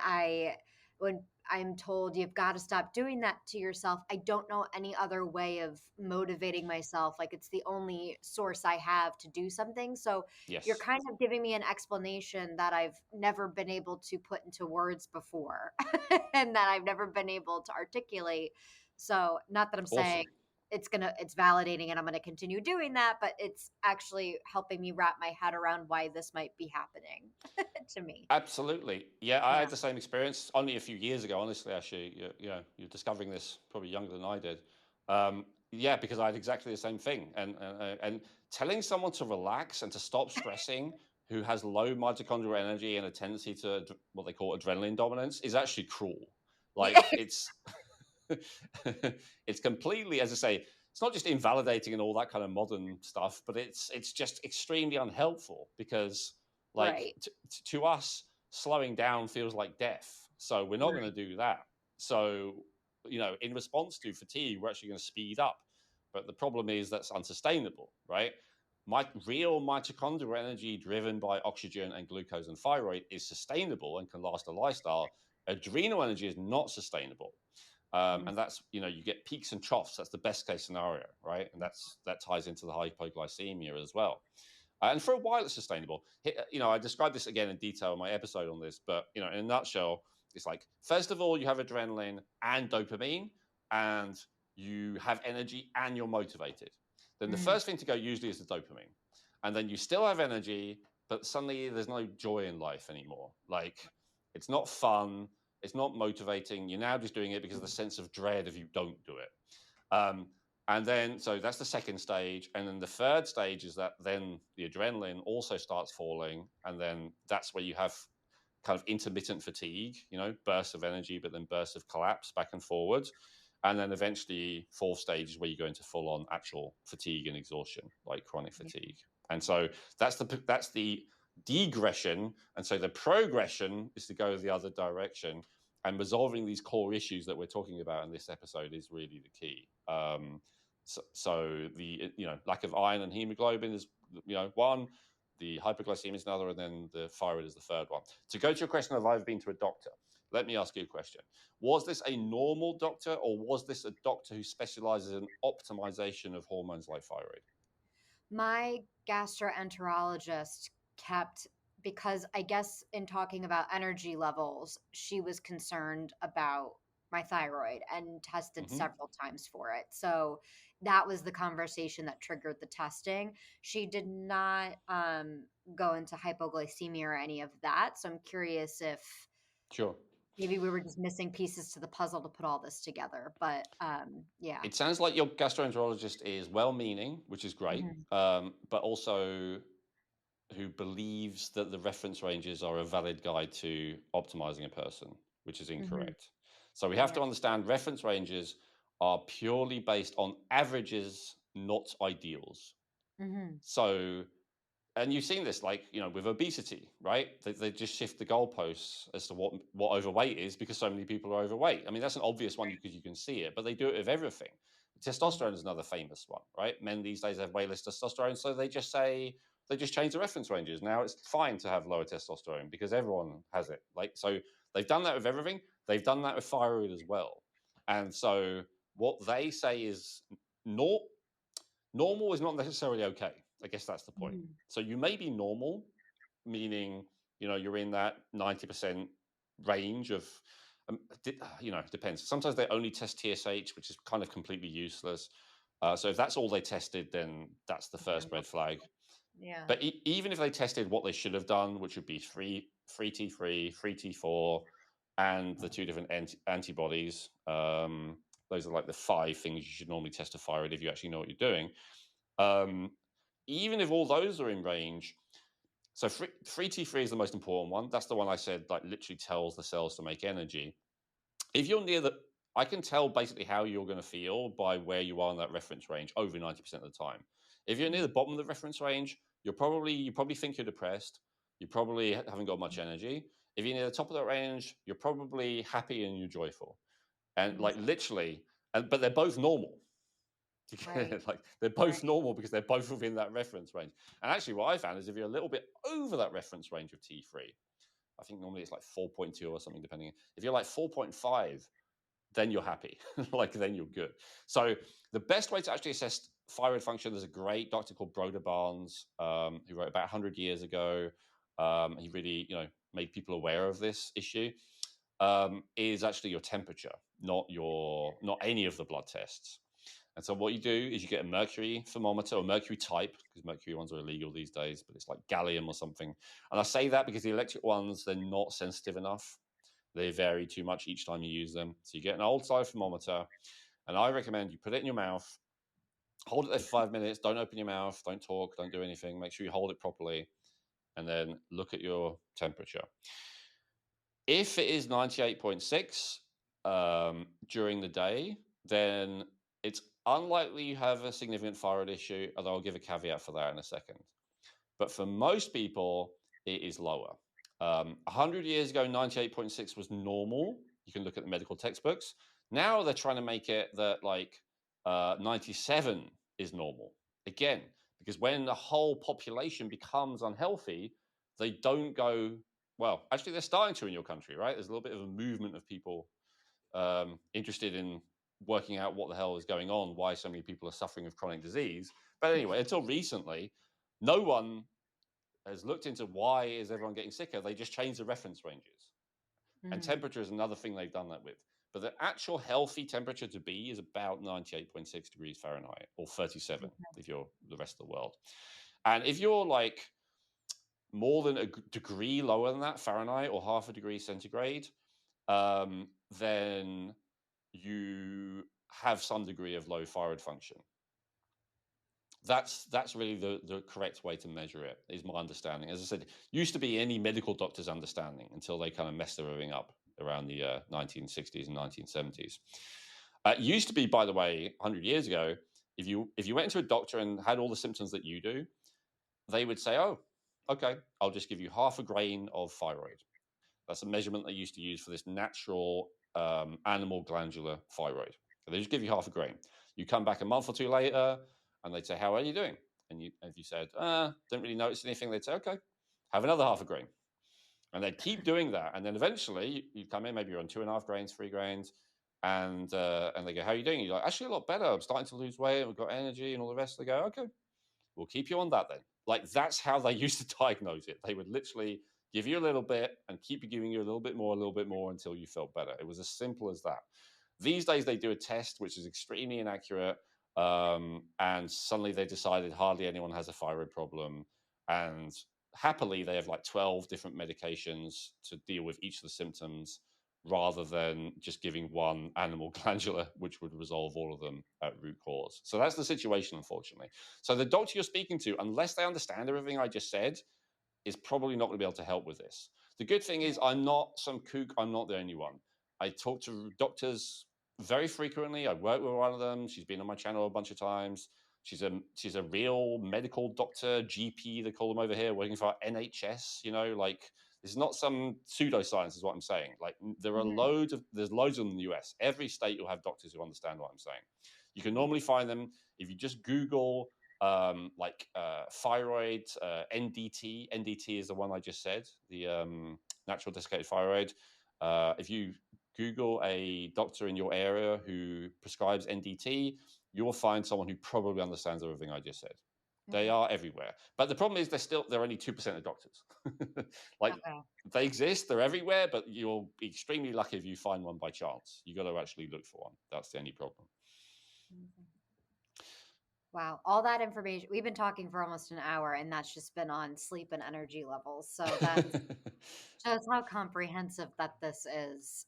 when I'm told you've got to stop doing that to yourself, I don't know any other way of motivating myself. Like it's the only source I have to do something. So Yes. you're kind of giving me an explanation that I've never been able to put into words before and that I've never been able to articulate. So not that I'm saying it's validating and I'm gonna continue doing that, but it's actually helping me wrap my head around why this might be happening to me. Absolutely. Yeah, I had the same experience only a few years ago, honestly, actually. You're discovering this probably younger than I did. Yeah, because I had exactly the same thing. And telling someone to relax and to stop stressing who has low mitochondrial energy and a tendency to what they call adrenaline dominance is actually cruel. Like it's it's completely, as I say, it's not just invalidating and all that kind of modern stuff, but it's just extremely unhelpful because like to us, slowing down feels like death. So we're not going to do that. So, in response to fatigue, we're actually going to speed up. But the problem is that's unsustainable, right? Real mitochondrial energy driven by oxygen and glucose and thyroid is sustainable and can last a lifestyle. Adrenal energy is not sustainable. And that's, you get peaks and troughs. That's the best case scenario, right? And that ties into the hypoglycemia as well. And for a while, it's sustainable. I described this again in detail in my episode on this, but in a nutshell, it's like, first of all, you have adrenaline and dopamine, and you have energy and you're motivated. Then the first thing to go usually is the dopamine, and then you still have energy, but suddenly there's no joy in life anymore. Like, it's not fun, it's not motivating. You're now just doing it because of the sense of dread if you don't do it. And then, so that's the second stage. And then the third stage is that then the adrenaline also starts falling. And then that's where you have kind of intermittent fatigue, bursts of energy, but then bursts of collapse back and forwards. And then eventually, fourth stage is where you go into full on actual fatigue and exhaustion, like chronic fatigue. And so that's the degression. And so the progression is to go the other direction. And resolving these core issues that we're talking about in this episode is really the key. So the lack of iron and hemoglobin is one, the hypoglycemia is another, and then the thyroid is the third one. To go to your question of I've been to a doctor, let me ask you a question. Was this a normal doctor, or was this a doctor who specializes in optimization of hormones like thyroid? My gastroenterologist kept, because I guess in talking about energy levels, she was concerned about my thyroid and tested several times for it. So that was the conversation that triggered the testing. She did not go into hypoglycemia or any of that. So I'm curious if Sure. maybe we were just missing pieces to the puzzle to put all this together. But yeah. It sounds like your gastroenterologist is well-meaning, which is great, but also who believes that the reference ranges are a valid guide to optimizing a person, which is incorrect. So we have to understand reference ranges are purely based on averages, not ideals. So, and you've seen this, like, with obesity, right? They just shift the goalposts as to what overweight is because so many people are overweight. I mean, that's an obvious one because you can see it, but they do it with everything. Testosterone is another famous one, right? Men these days have way less testosterone, so they just change the reference ranges. Now it's fine to have lower testosterone because everyone has it. Like, so they've done that with everything. They've done that with thyroid as well. And so what they say is normal is not necessarily okay. I guess that's the point. So you may be normal, meaning, you're in that 90% range of, depends. Sometimes they only test TSH, which is kind of completely useless. So if that's all they tested, then that's the first red flag. Yeah. But even if they tested what they should have done, which would be free T3, free T4, and the two different antibodies, those are like the 5 things you should normally test a thyroid if you actually know what you're doing. Even if all those are in range, so free T3 is the most important one. That's the one I said, like, literally tells the cells to make energy. If you're near I can tell basically how you're going to feel by where you are in that reference range over 90% of the time. If you're near the bottom of the reference range, you probably think you're depressed. You probably haven't got much energy. If you're near the top of that range, you're probably happy and you're joyful. And like literally, but they're both normal. Right. Like, they're both normal because they're both within that reference range. And actually what I found is if you're a little bit over that reference range of T3, I think normally it's like 4.2 or something, depending. If you're like 4.5, then you're happy. Like, then you're good. So the best way to actually assess thyroid function, there's a great doctor called Broder Barnes, who wrote about 100 years ago. He really, made people aware of this issue. Is actually your temperature, not any of the blood tests. And so what you do is you get a mercury thermometer, or mercury type, because mercury ones are illegal these days, but it's like gallium or something. And I say that because the electric ones, they're not sensitive enough. They vary too much each time you use them. So you get an old style thermometer, and I recommend you put it in your mouth, hold it there for 5 minutes, don't open your mouth, don't talk, don't do anything. Make sure you hold it properly, and then look at your temperature. If it is 98.6 during the day, then it's unlikely you have a significant thyroid issue, although I'll give a caveat for that in a second. But for most people, it is lower. 100 years ago, 98.6 was normal. You can look at the medical textbooks. Now they're trying to make it that, like, 97 is normal. Again, because when the whole population becomes unhealthy, they don't go, well, actually, they're starting to in your country, right? There's a little bit of a movement of people interested in working out what the hell is going on, why so many people are suffering of chronic disease. But anyway, until recently, no one has looked into why is everyone getting sicker. They just change the reference ranges. And temperature is another thing they've done that with. But the actual healthy temperature to be is about 98.6 degrees Fahrenheit, or 37 if you're the rest of the world. And if you're like more than a degree lower than that Fahrenheit or half a degree centigrade, then you have some degree of low thyroid function. That's really the correct way to measure it, is my understanding. As I said, used to be any medical doctor's understanding until they kind of messed everything up around the 1960s and 1970s. It used to be, by the way, 100 years ago, if you went into a doctor and had all the symptoms that you do, they would say, oh, okay, I'll just give you half a grain of thyroid. That's a measurement they used to use for this natural animal glandular thyroid. So they just give you half a grain. You come back a month or two later, and they'd say, how are you doing? And if you said, don't really notice anything, they'd say, okay, have another half a grain. And they'd keep doing that. And then eventually you'd come in, maybe you're on 2.5 grains, 3 grains, and they go, how are you doing? You're like, actually a lot better. I'm starting to lose weight. We've got energy and all the rest. They go, okay, we'll keep you on that then. Like, that's how they used to diagnose it. They would literally give you a little bit and keep giving you a little bit more until you felt better. It was as simple as that. These days they do a test which is extremely inaccurate, and suddenly they decided hardly anyone has a thyroid problem, and happily they have like 12 different medications to deal with each of the symptoms, rather than just giving one animal glandular, which would resolve all of them at root cause. So that's the situation, unfortunately. So the doctor you're speaking to, unless they understand everything I just said, is probably not going to be able to help with this. The good thing is I'm not some kook. I'm not the only one. I talk to doctors very frequently. I work with one of them. She's been on my channel a bunch of times. She's a real medical doctor, GP, they call them over here, working for NHS, like, this is not some pseudoscience is what I'm saying. Like, there's loads of them in the US. Every state you'll have doctors who understand what I'm saying. You can normally find them if you just Google thyroid, NDT. NDT is the one I just said, the natural desiccated thyroid. If you Google a doctor in your area who prescribes NDT, you will find someone who probably understands everything I just said. They are everywhere. But the problem is they're only 2% of doctors. They exist, they're everywhere, but you'll be extremely lucky if you find one by chance. You got to actually look for one. That's the only problem. Wow, all that information. We've been talking for almost an hour, and that's just been on sleep and energy levels. So that shows how comprehensive that this is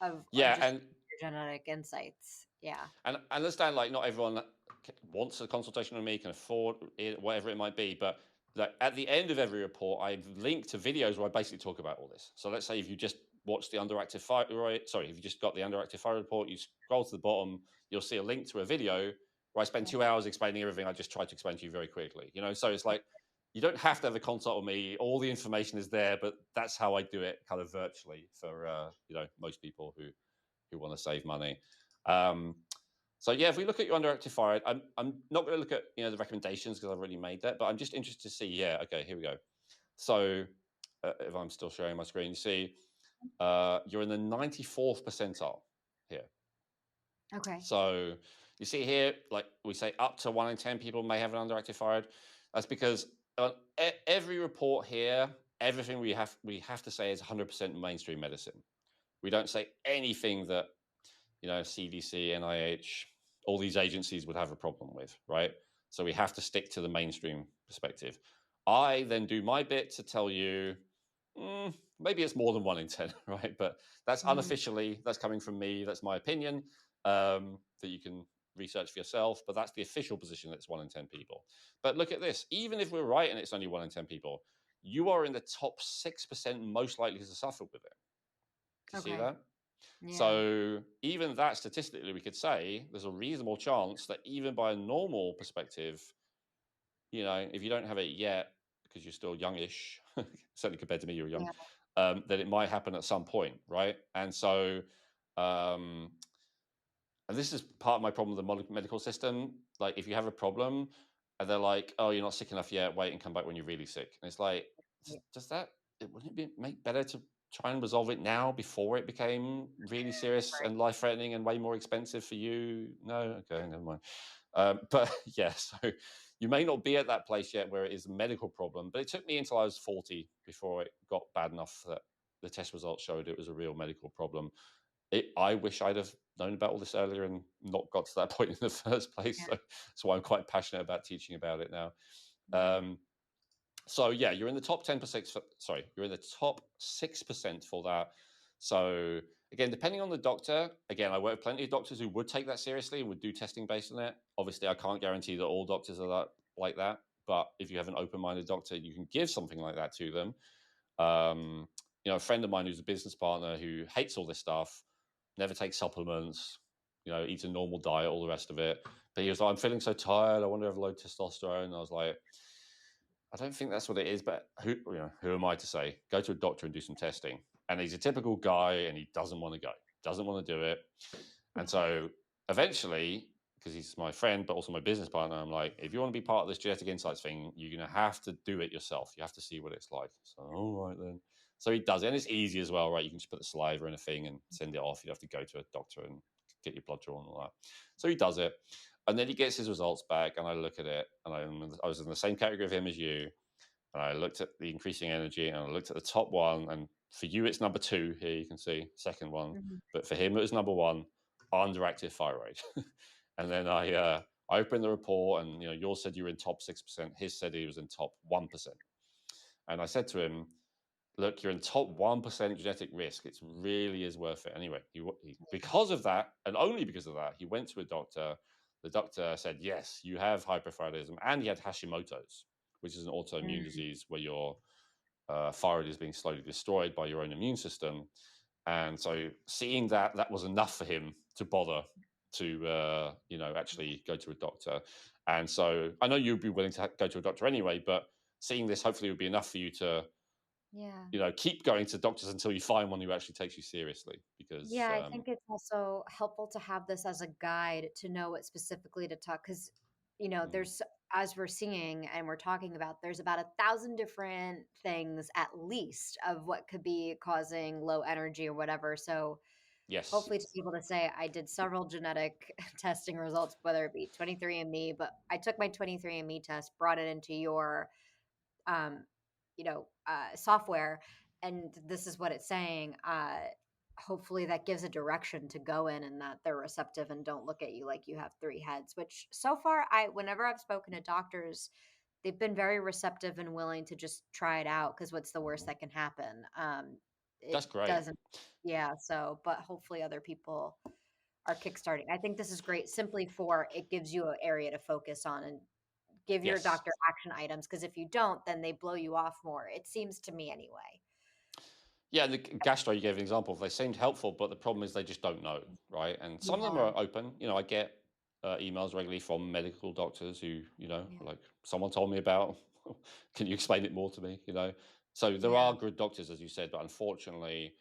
of just and your genetic insights. Yeah. And I understand, like, not everyone wants a consultation with me, can afford it, whatever it might be. But like, at the end of every report, I link to videos where I basically talk about all this. So let's say if you just watch the underactive thyroid, if you just got the underactive thyroid report, you scroll to the bottom, you'll see a link to a video where I spend 2 hours explaining everything I just tried to explain to you very quickly. So it's like, you don't have to have a consult with me. All the information is there, but that's how I do it, kind of virtually, for most people who want to save money. So yeah, if we look at your underactive thyroid, I'm not going to look at the recommendations because I've already made that, but I'm just interested to see. Yeah, okay, here we go. So if I'm still sharing my screen, you see you're in the 94th percentile here. Okay. So you see here, like we say, up to 1 in 10 people may have an underactive thyroid. That's because on every report here, everything we have to say is 100% mainstream medicine. We don't say anything that CDC, NIH, all these agencies would have a problem with, right? So we have to stick to the mainstream perspective. I then do my bit to tell you, maybe it's more than 1 in 10, right? But that's unofficially, that's coming from me. That's my opinion that you can research for yourself. But that's the official position that it's 1 in 10 people. But look at this. Even if we're right and it's only 1 in 10 people, you are in the top 6% most likely to suffer with it. Do you see that? Yeah. So even that, statistically, we could say there's a reasonable chance that even by a normal perspective, if you don't have it yet because you're still youngish, certainly compared to me, you're young, then it might happen at some point, right? And so and this is part of my problem with the medical system. Like, if you have a problem and they're like, "Oh, you're not sick enough yet. Wait and come back when you're really sick." And it's like, Yeah, does that? Wouldn't it make better to try and resolve it now before it became really serious right. and life threatening and way more expensive for you? No, okay, never mind. But yeah, so you may not be at that place yet where it is a medical problem. But it took me until I was 40 before it got bad enough that the test results showed it was a real medical problem. I wish I'd have known about all this earlier and not got to that point in the first place. Yeah, So that's why I'm quite passionate about teaching about it now. yeah. Um, so yeah, you're in the top 10%. Sorry, you're in the top 6% for that. So again, depending on the doctor, again, I work with plenty of doctors who would take that seriously and would do testing based on it. Obviously, I can't guarantee that all doctors are like that. But if you have an open-minded doctor, you can give something like that to them. Um, a friend of mine who's a business partner who hates all this stuff, never takes supplements, eats a normal diet, all the rest of it. But he was like, "I'm feeling so tired. I wonder if I have low testosterone." And I was like, I don't think that's what it is, but who am I to say? Go to a doctor and do some testing. And he's a typical guy, and he doesn't want to go, doesn't want to do it. And so eventually, because he's my friend, but also my business partner, I'm like, if you want to be part of this genetic insights thing, you're going to have to do it yourself. You have to see what it's like. So, all right then. So he does it, and it's easy as well, right? You can just put the saliva in a thing and send it off. You have to go to a doctor and get your blood drawn and all that. So he does it. And then he gets his results back, and I look at it, and I was in the same category of him as you. And I looked at the increasing energy, and I looked at the top one. And for you, it's number 2 here. You can see second one, Mhm. but for him, it was number 1, underactive thyroid. And then I opened the report, and yours said you were in top 6%. His said he was in top 1%. And I said to him, look, you're in top 1% genetic risk. It really is worth it. Anyway, because of that, and only because of that, he went to a doctor. The doctor said, yes, you have hypothyroidism, and he had Hashimoto's, which is an autoimmune Mm, disease where your thyroid is being slowly destroyed by your own immune system. And so seeing that was enough for him to bother to actually go to a doctor. And so I know you'd be willing to go to a doctor anyway, but seeing this hopefully would be enough for you to yeah. keep going to doctors until you find one who actually takes you seriously. Because Yeah, I think it's also helpful to have this as a guide to know what specifically to talk because, mm, there's, as we're seeing and we're talking about, there's about 1,000 different things at least of what could be causing low energy or whatever. So yes, hopefully to be able to say I did several genetic testing results, whether it be 23andMe, but I took my 23andMe test, brought it into your um, software, and this is what it's saying. Hopefully, that gives a direction to go in, and that they're receptive and don't look at you like you have 3 heads. Which so far, whenever I've spoken to doctors, they've been very receptive and willing to just try it out because what's the worst mhm, that can happen? It that's great. doesn't. Yeah. So, but hopefully, other people are kickstarting. I think this is great simply for it gives you an area to focus on and give your Yes. doctor action items because if you don't, then they blow you off more. It seems to me anyway. Yeah, the gastro you gave an example of, they seemed helpful, but the problem is they just don't know, right? And some of them Yeah, are open. I get emails regularly from medical doctors who, yeah, like, someone told me about. Can you explain it more to me? So there yeah, are good doctors, as you said, but unfortunately,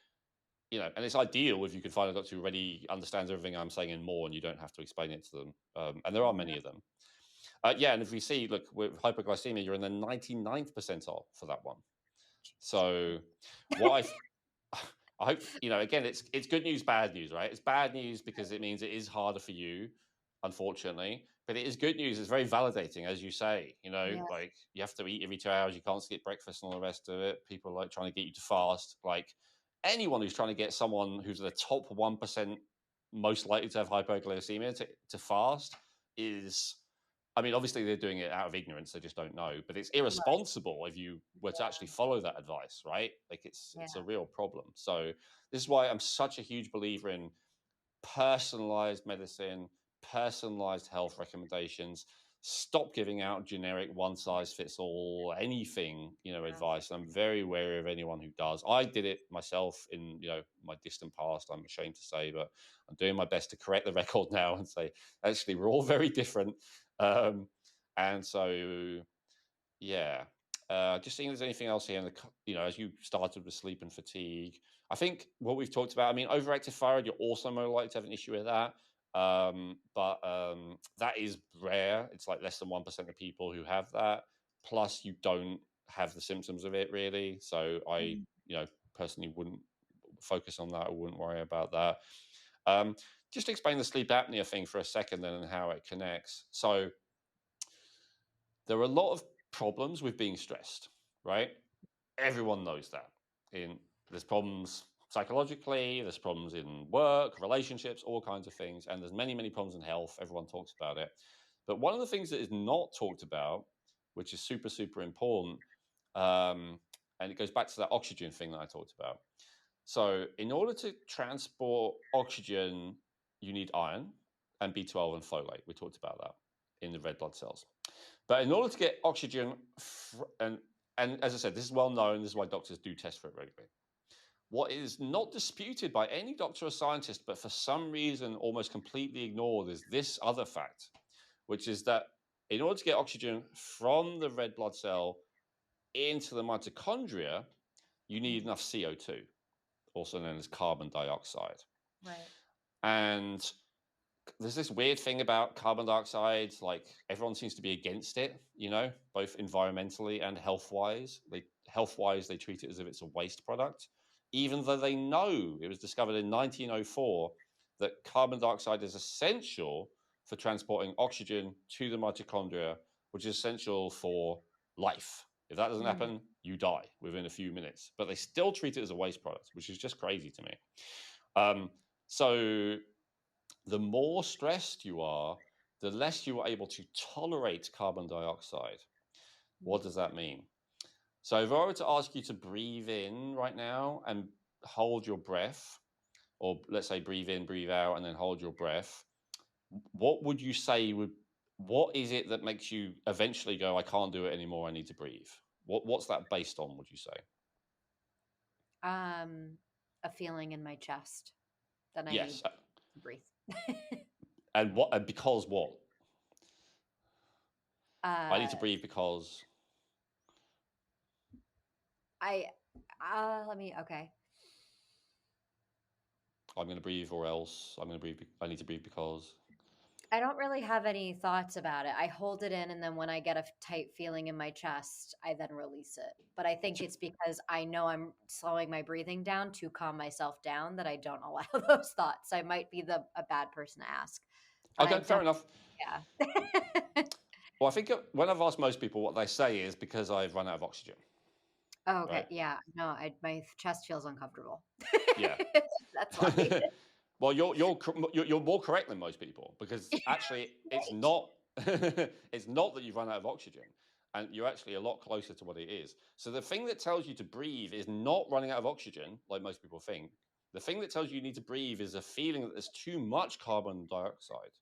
and it's ideal if you could find a doctor who already understands everything I'm saying and more, and you don't have to explain it to them. And there are yeah. many of them. Yeah, and if we see, look, with hypoglycemia, you're in the 99th percentile for that one. Jeez. So what I hope, again, it's good news, bad news, right? It's bad news because it means it is harder for you, unfortunately. But it is good news. It's very validating, as you say. Yeah, Like, you have to eat every 2 hours. You can't skip breakfast and all the rest of it. People like trying to get you to fast. Like, anyone who's trying to get someone who's the top 1% most likely to have hypoglycemia to fast is, I mean, obviously they're doing it out of ignorance; they just don't know. But it's right. irresponsible if you were to actually follow that advice, right? Like, it's a Yeah, real problem. So this is why I'm such a huge believer in personalized medicine, personalized health recommendations. Stop giving out generic one size fits all anything, yeah, advice. I'm very wary of anyone who does. I did it myself in, my distant past, I'm ashamed to say, but I'm doing my best to correct the record now and say, actually, we're all very different. Um, and so, yeah. Just seeing if there's anything else here in as you started with sleep and fatigue. I think what we've talked about, I mean, overactive thyroid, you're also more likely to have an issue with that. But that is rare. It's like less than 1% of people who have that. Plus, you don't have the symptoms of it really. So I, personally wouldn't focus on that. I wouldn't worry about that. Just explain the sleep apnea thing for a second then and how it connects. So there are a lot of problems with being stressed, right? Everyone knows that. There's problems psychologically, there's problems in work, relationships, all kinds of things, and there's many, many problems in health. Everyone talks about it. But one of the things that is not talked about, which is super, super important, and it goes back to that oxygen thing that I talked about. So in order to transport oxygen, you need iron and B12 and folate. We talked about that in the red blood cells. But in order to get oxygen, and as I said, this is well known, this is why doctors do test for it regularly. What is not disputed by any doctor or scientist, but for some reason almost completely ignored, is this other fact, which is that in order to get oxygen from the red blood cell into the mitochondria, you need enough CO2, also known as carbon dioxide. Right. And there's this weird thing about carbon dioxide, like everyone seems to be against it, both environmentally and health-wise. They treat it as if it's a waste product, even though they know it was discovered in 1904 that carbon dioxide is essential for transporting oxygen to the mitochondria, which is essential for life. If that doesn't happen, you die within a few minutes. But they still treat it as a waste product, which is just crazy to me. So the more stressed you are, the less you are able to tolerate carbon dioxide. What does that mean? So if I were to ask you to breathe in right now and hold your breath, or let's say breathe in, breathe out, and then hold your breath, what would you say what is it that makes you eventually go, I can't do it anymore, I need to breathe? What's that based on, would you say? A feeling in my chest that I need Yes. to breathe. And because what? I need to breathe because Okay. I'm going to breathe, or else I'm going to breathe. I need to breathe because. I don't really have any thoughts about it. I hold it in, and then when I get a tight feeling in my chest, I then release it. But I think it's because I know I'm slowing my breathing down to calm myself down that I don't allow those thoughts. I might be a bad person to ask. Okay, fair enough. Yeah. Well, I think when I've asked most people, what they say is because I've run out of oxygen. Oh, okay. Right? Yeah. No, my chest feels uncomfortable. Yeah. That's why. Well, you're more correct than most people, because actually it's not it's not that you've run out of oxygen, and you're actually a lot closer to what it is. So the thing that tells you to breathe is not running out of oxygen, like most people think. The thing that tells you need to breathe is a feeling that there's too much carbon dioxide.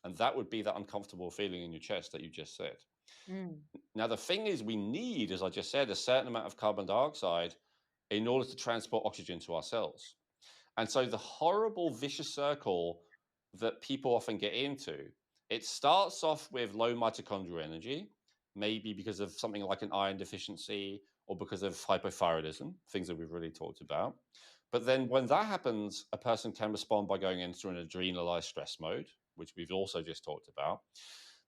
And that would be that uncomfortable feeling in your chest that you just said. Now, the thing is, we need, as I just said, a certain amount of carbon dioxide in order to transport oxygen to our cells. And so the horrible vicious circle that people often get into, it starts off with low mitochondrial energy, maybe because of something like an iron deficiency or because of hypothyroidism, things that we've really talked about. But then when that happens, a person can respond by going into an adrenalized stress mode, which we've also just talked about.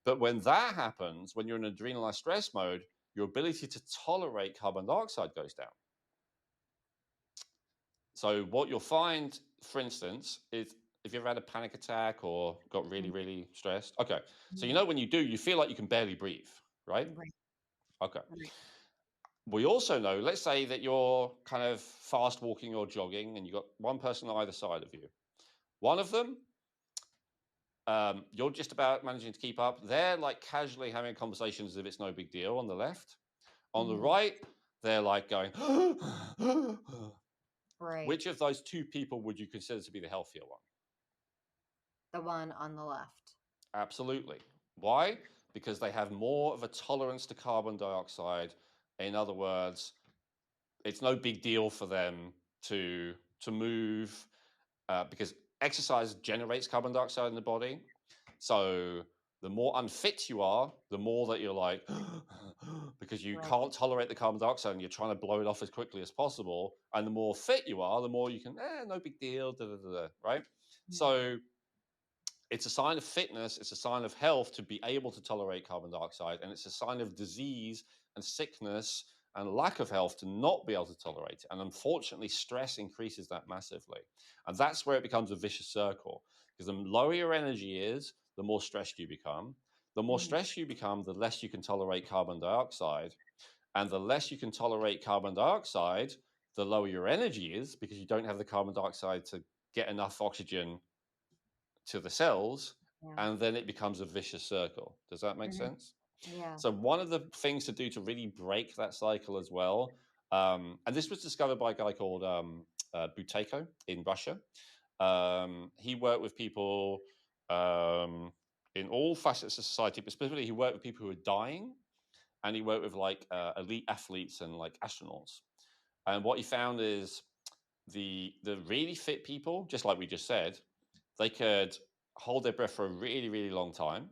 But when that happens, when you're in adrenalized stress mode, your ability to tolerate carbon dioxide goes down. So what you'll find, for instance, is if you've ever had a panic attack or got really, really stressed. Okay. So when you do, you feel like you can barely breathe, right? Right. Okay. Right. We also know, let's say that you're kind of fast walking or jogging and you've got one person on either side of you. One of them, you're just about managing to keep up. They're like casually having conversations as if it's no big deal on the left. On the right, they're like going, Right. Which of those two people would you consider to be the healthier one? The one on the left. Absolutely. Why? Because they have more of a tolerance to carbon dioxide. In other words, it's no big deal for them to move because exercise generates carbon dioxide in the body. So the more unfit you are, the more that you're like, because you can't tolerate the carbon dioxide and you're trying to blow it off as quickly as possible. And the more fit you are, the more you can, no big deal, right? So it's a sign of fitness, it's a sign of health to be able to tolerate carbon dioxide, and it's a sign of disease and sickness and lack of health to not be able to tolerate it. And unfortunately, stress increases that massively. And that's where it becomes a vicious circle, because the lower your energy is, the more stressed you become. The more stressed you become, the less you can tolerate carbon dioxide. And the less you can tolerate carbon dioxide, the lower your energy is, because you don't have the carbon dioxide to get enough oxygen to the cells, Yeah. and then it becomes a vicious circle. Does that make sense? Yeah. So one of the things to do to really break that cycle as well, and this was discovered by a guy called Buteyko in Russia. He worked with people in all facets of society, but specifically he worked with people who are dying, and he worked with like elite athletes and like astronauts. And what he found is the really fit people, just like we just said, they could hold their breath for a really, really long time.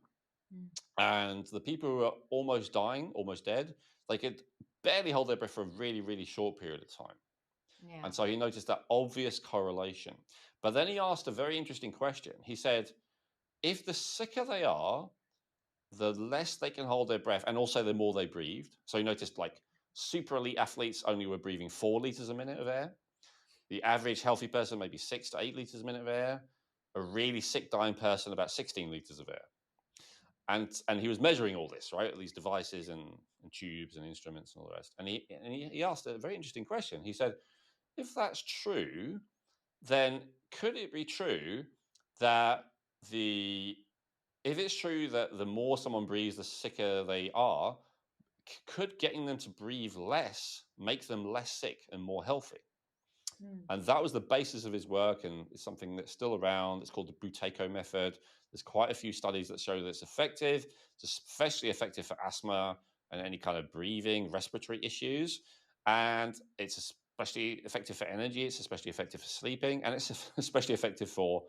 And the people who are almost dying, almost dead, they could barely hold their breath for a really, really short period of time. Yeah. And so he noticed that obvious correlation. But then he asked a very interesting question. He said, if the sicker they are, the less they can hold their breath, and also the more they breathed. So he noticed like super elite athletes only were breathing 4 liters a minute of air. The average healthy person, maybe 6 to 8 liters a minute of air. A really sick, dying person, about 16 liters of air. And he was measuring all this, right? These devices and tubes and instruments and all the rest. And he asked a very interesting question. He said, if that's true, then could it be true that if it's true that the more someone breathes, the sicker they are, could getting them to breathe less make them less sick and more healthy? And that was the basis of his work, and it's something that's still around. It's called the Buteyko method. There's quite a few studies that show that it's effective. It's especially effective for asthma and any kind of breathing, respiratory issues. And it's especially effective for energy. It's especially effective for sleeping, and it's especially effective for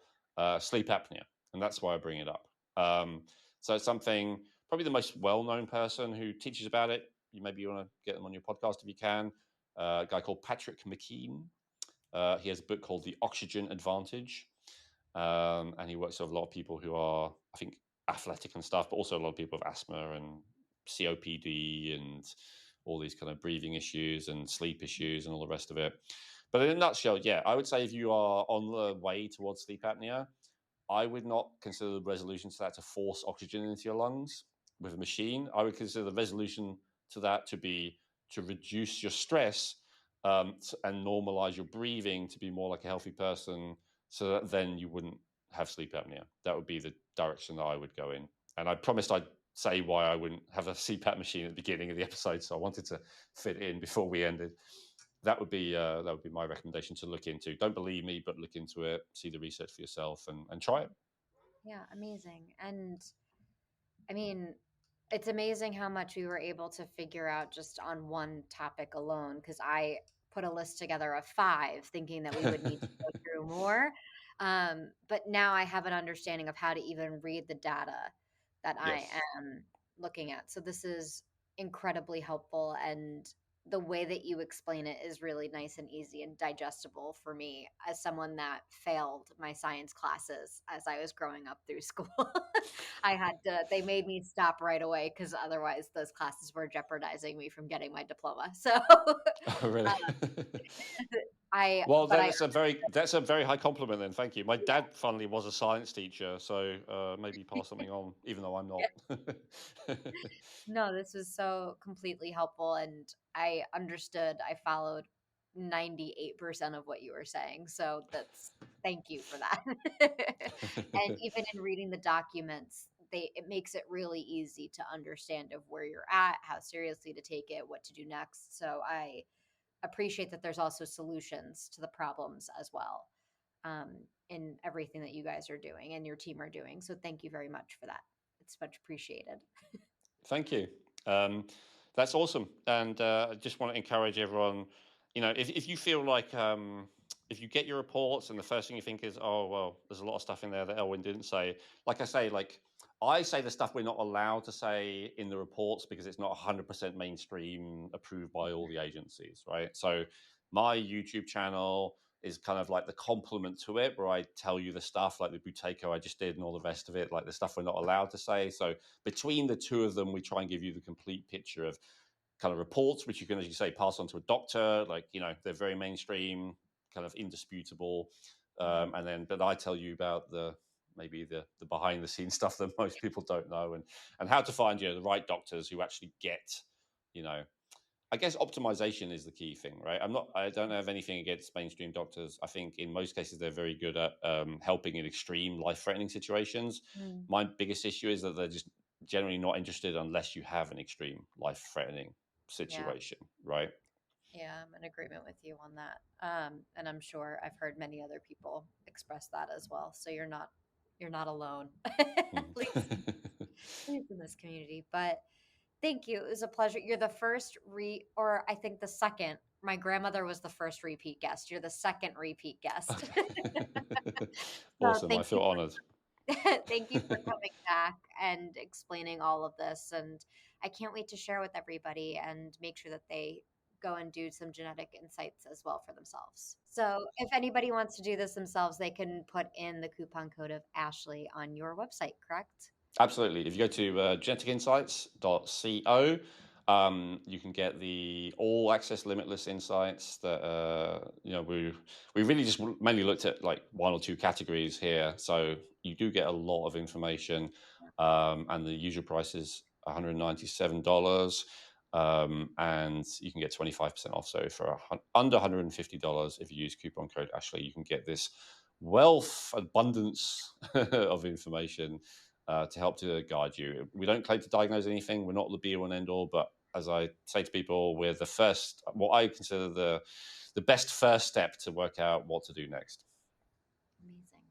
sleep apnea. And that's why I bring it up. So it's something, probably the most well-known person who teaches about it. Maybe you want to get them on your podcast if you can. A guy called Patrick McKean. He has a book called The Oxygen Advantage. And he works with a lot of people who are, I think, athletic and stuff, but also a lot of people with asthma and COPD and all these kind of breathing issues and sleep issues and all the rest of it. But in a nutshell, yeah, I would say if you are on the way towards sleep apnea, I would not consider the resolution to that to force oxygen into your lungs with a machine. I would consider the resolution to that to be to reduce your stress and normalize your breathing to be more like a healthy person, so that then you wouldn't have sleep apnea. That would be the direction that I would go in. And I promised I'd say why I wouldn't have a CPAP machine at the beginning of the episode, so I wanted to fit in before we ended. That would be my recommendation to look into. Don't believe me, but look into it, see the research for yourself, and try it. Yeah, amazing. And I mean, it's amazing how much we were able to figure out just on one topic alone, because I put a list together of 5 thinking that we would need to go through more. But now I have an understanding of how to even read the data that I Yes. am looking at. So this is incredibly helpful, and the way that you explain it is really nice and easy and digestible for me as someone that failed my science classes as I was growing up through school. They made me stop right away because otherwise those classes were jeopardizing me from getting my diploma. So Oh, really? I, Well, but I, that's a very high compliment. Then, thank you. My yeah. dad, funnily, was a science teacher, so maybe pass something on, even though I'm not. No, this was so completely helpful, and I understood. I followed 98% of what you were saying. So thank you for that. And even in reading the documents, it makes it really easy to understand of where you're at, how seriously to take it, what to do next. So I appreciate that there's also solutions to the problems as well, um, in everything that you guys are doing and your team are doing. So thank you very much for that. It's much appreciated. Thank you. That's awesome. And I just want to encourage everyone, if you feel like if you get your reports and the first thing you think is, oh, well, there's a lot of stuff in there that Elwin didn't say. Like I say the stuff we're not allowed to say in the reports because it's not 100% mainstream approved by all the agencies, right? So my YouTube channel, is kind of like the complement to it, where I tell you the stuff like the Buteyko I just did and all the rest of it, like the stuff we're not allowed to say. So between the two of them, we try and give you the complete picture of kind of reports, which you can, as you say, pass on to a doctor. Like, they're very mainstream, kind of indisputable. But I tell you about maybe the behind the scenes stuff that most people don't know, and how to find, the right doctors who actually get, I guess optimization is the key thing, right? I don't have anything against mainstream doctors. I think in most cases they're very good at helping in extreme life-threatening situations. Mm. My biggest issue is that they're just generally not interested unless you have an extreme life-threatening situation, right? Yeah, I'm in agreement with you on that. And I'm sure I've heard many other people express that as well. So you're not alone, at least in this community. But thank you. It was a pleasure. You're the first or I think the second. My grandmother was the first repeat guest. You're the second repeat guest. So Awesome. I thank feel you honored. thank you for coming back and explaining all of this. And I can't wait to share with everybody and make sure that they go and do some genetic insights as well for themselves. So if anybody wants to do this themselves, they can put in the coupon code of Ashley on your website, correct? Absolutely. If you go to geneticinsights.co, you can get the all access limitless insights that, we really just mainly looked at like one or two categories here. So you do get a lot of information, and the usual price is $197. And you can get 25% off. So for under $150, if you use coupon code Ashley, you can get this wealth, abundance of information to help to guide you. We don't claim to diagnose anything. We're not the be all and end all, but as I say to people, we're the first, what I consider the best first step to work out what to do next. Amazing.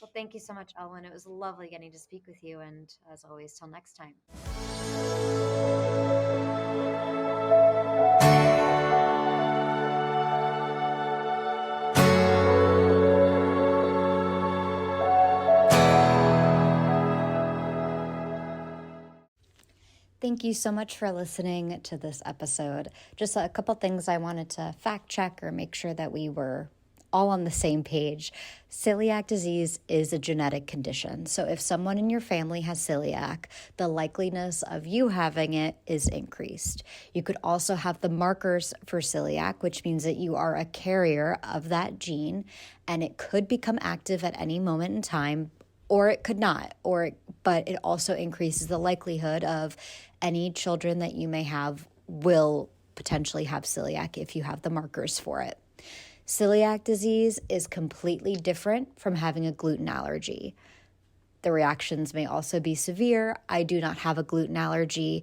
Well, thank you so much, Elwin. It was lovely getting to speak with you. And as always, till next time. Thank you so much for listening to this episode. Just a couple things I wanted to fact check or make sure that we were all on the same page. Celiac disease is a genetic condition. So if someone in your family has celiac, the likeliness of you having it is increased. You could also have the markers for celiac, which means that you are a carrier of that gene, and it could become active at any moment in time, or it could not, but it also increases the likelihood of any children that you may have will potentially have celiac if you have the markers for it. Celiac disease is completely different from having a gluten allergy. The reactions may also be severe. I do not have a gluten allergy.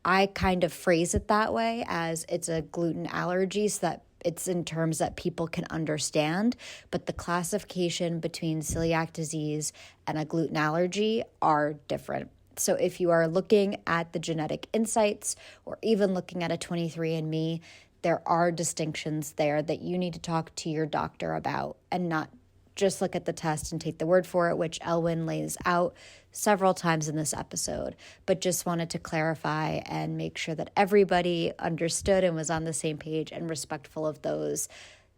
I kind of phrase it that way, as it's a gluten allergy, so that it's in terms that people can understand, but the classification between celiac disease and a gluten allergy are different. So if you are looking at the genetic insights or even looking at a 23andMe, there are distinctions there that you need to talk to your doctor about, and not just look at the test and take the word for it, which Elwin lays out several times in this episode, but just wanted to clarify and make sure that everybody understood and was on the same page and respectful of those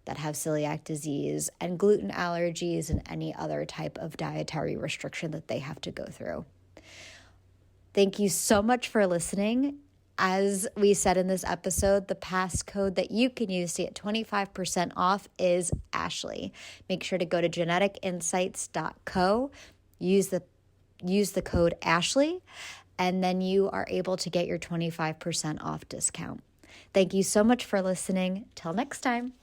that have celiac disease and gluten allergies and any other type of dietary restriction that they have to go through. Thank you so much for listening. As we said in this episode, the passcode that you can use to get 25% off is Ashley. Make sure to go to geneticinsights.co, use the code Ashley, and then you are able to get your 25% off discount. Thank you so much for listening. Till next time.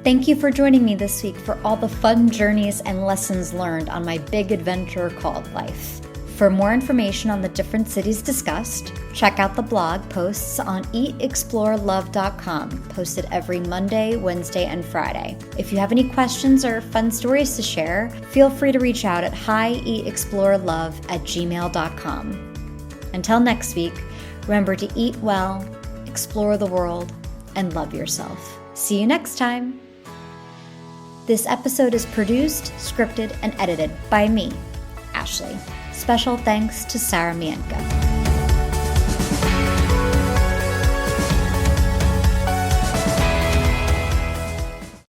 Thank you for joining me this week for all the fun journeys and lessons learned on my big adventure called life. For more information on the different cities discussed, check out the blog posts on hieatexplorelove.com, posted every Monday, Wednesday, and Friday. If you have any questions or fun stories to share, feel free to reach out at hieatexplorelove@gmail.com. Until next week, remember to eat well, explore the world, and love yourself. See you next time. This episode is produced, scripted, and edited by me, Ashley. Special thanks to Sarah Mientka.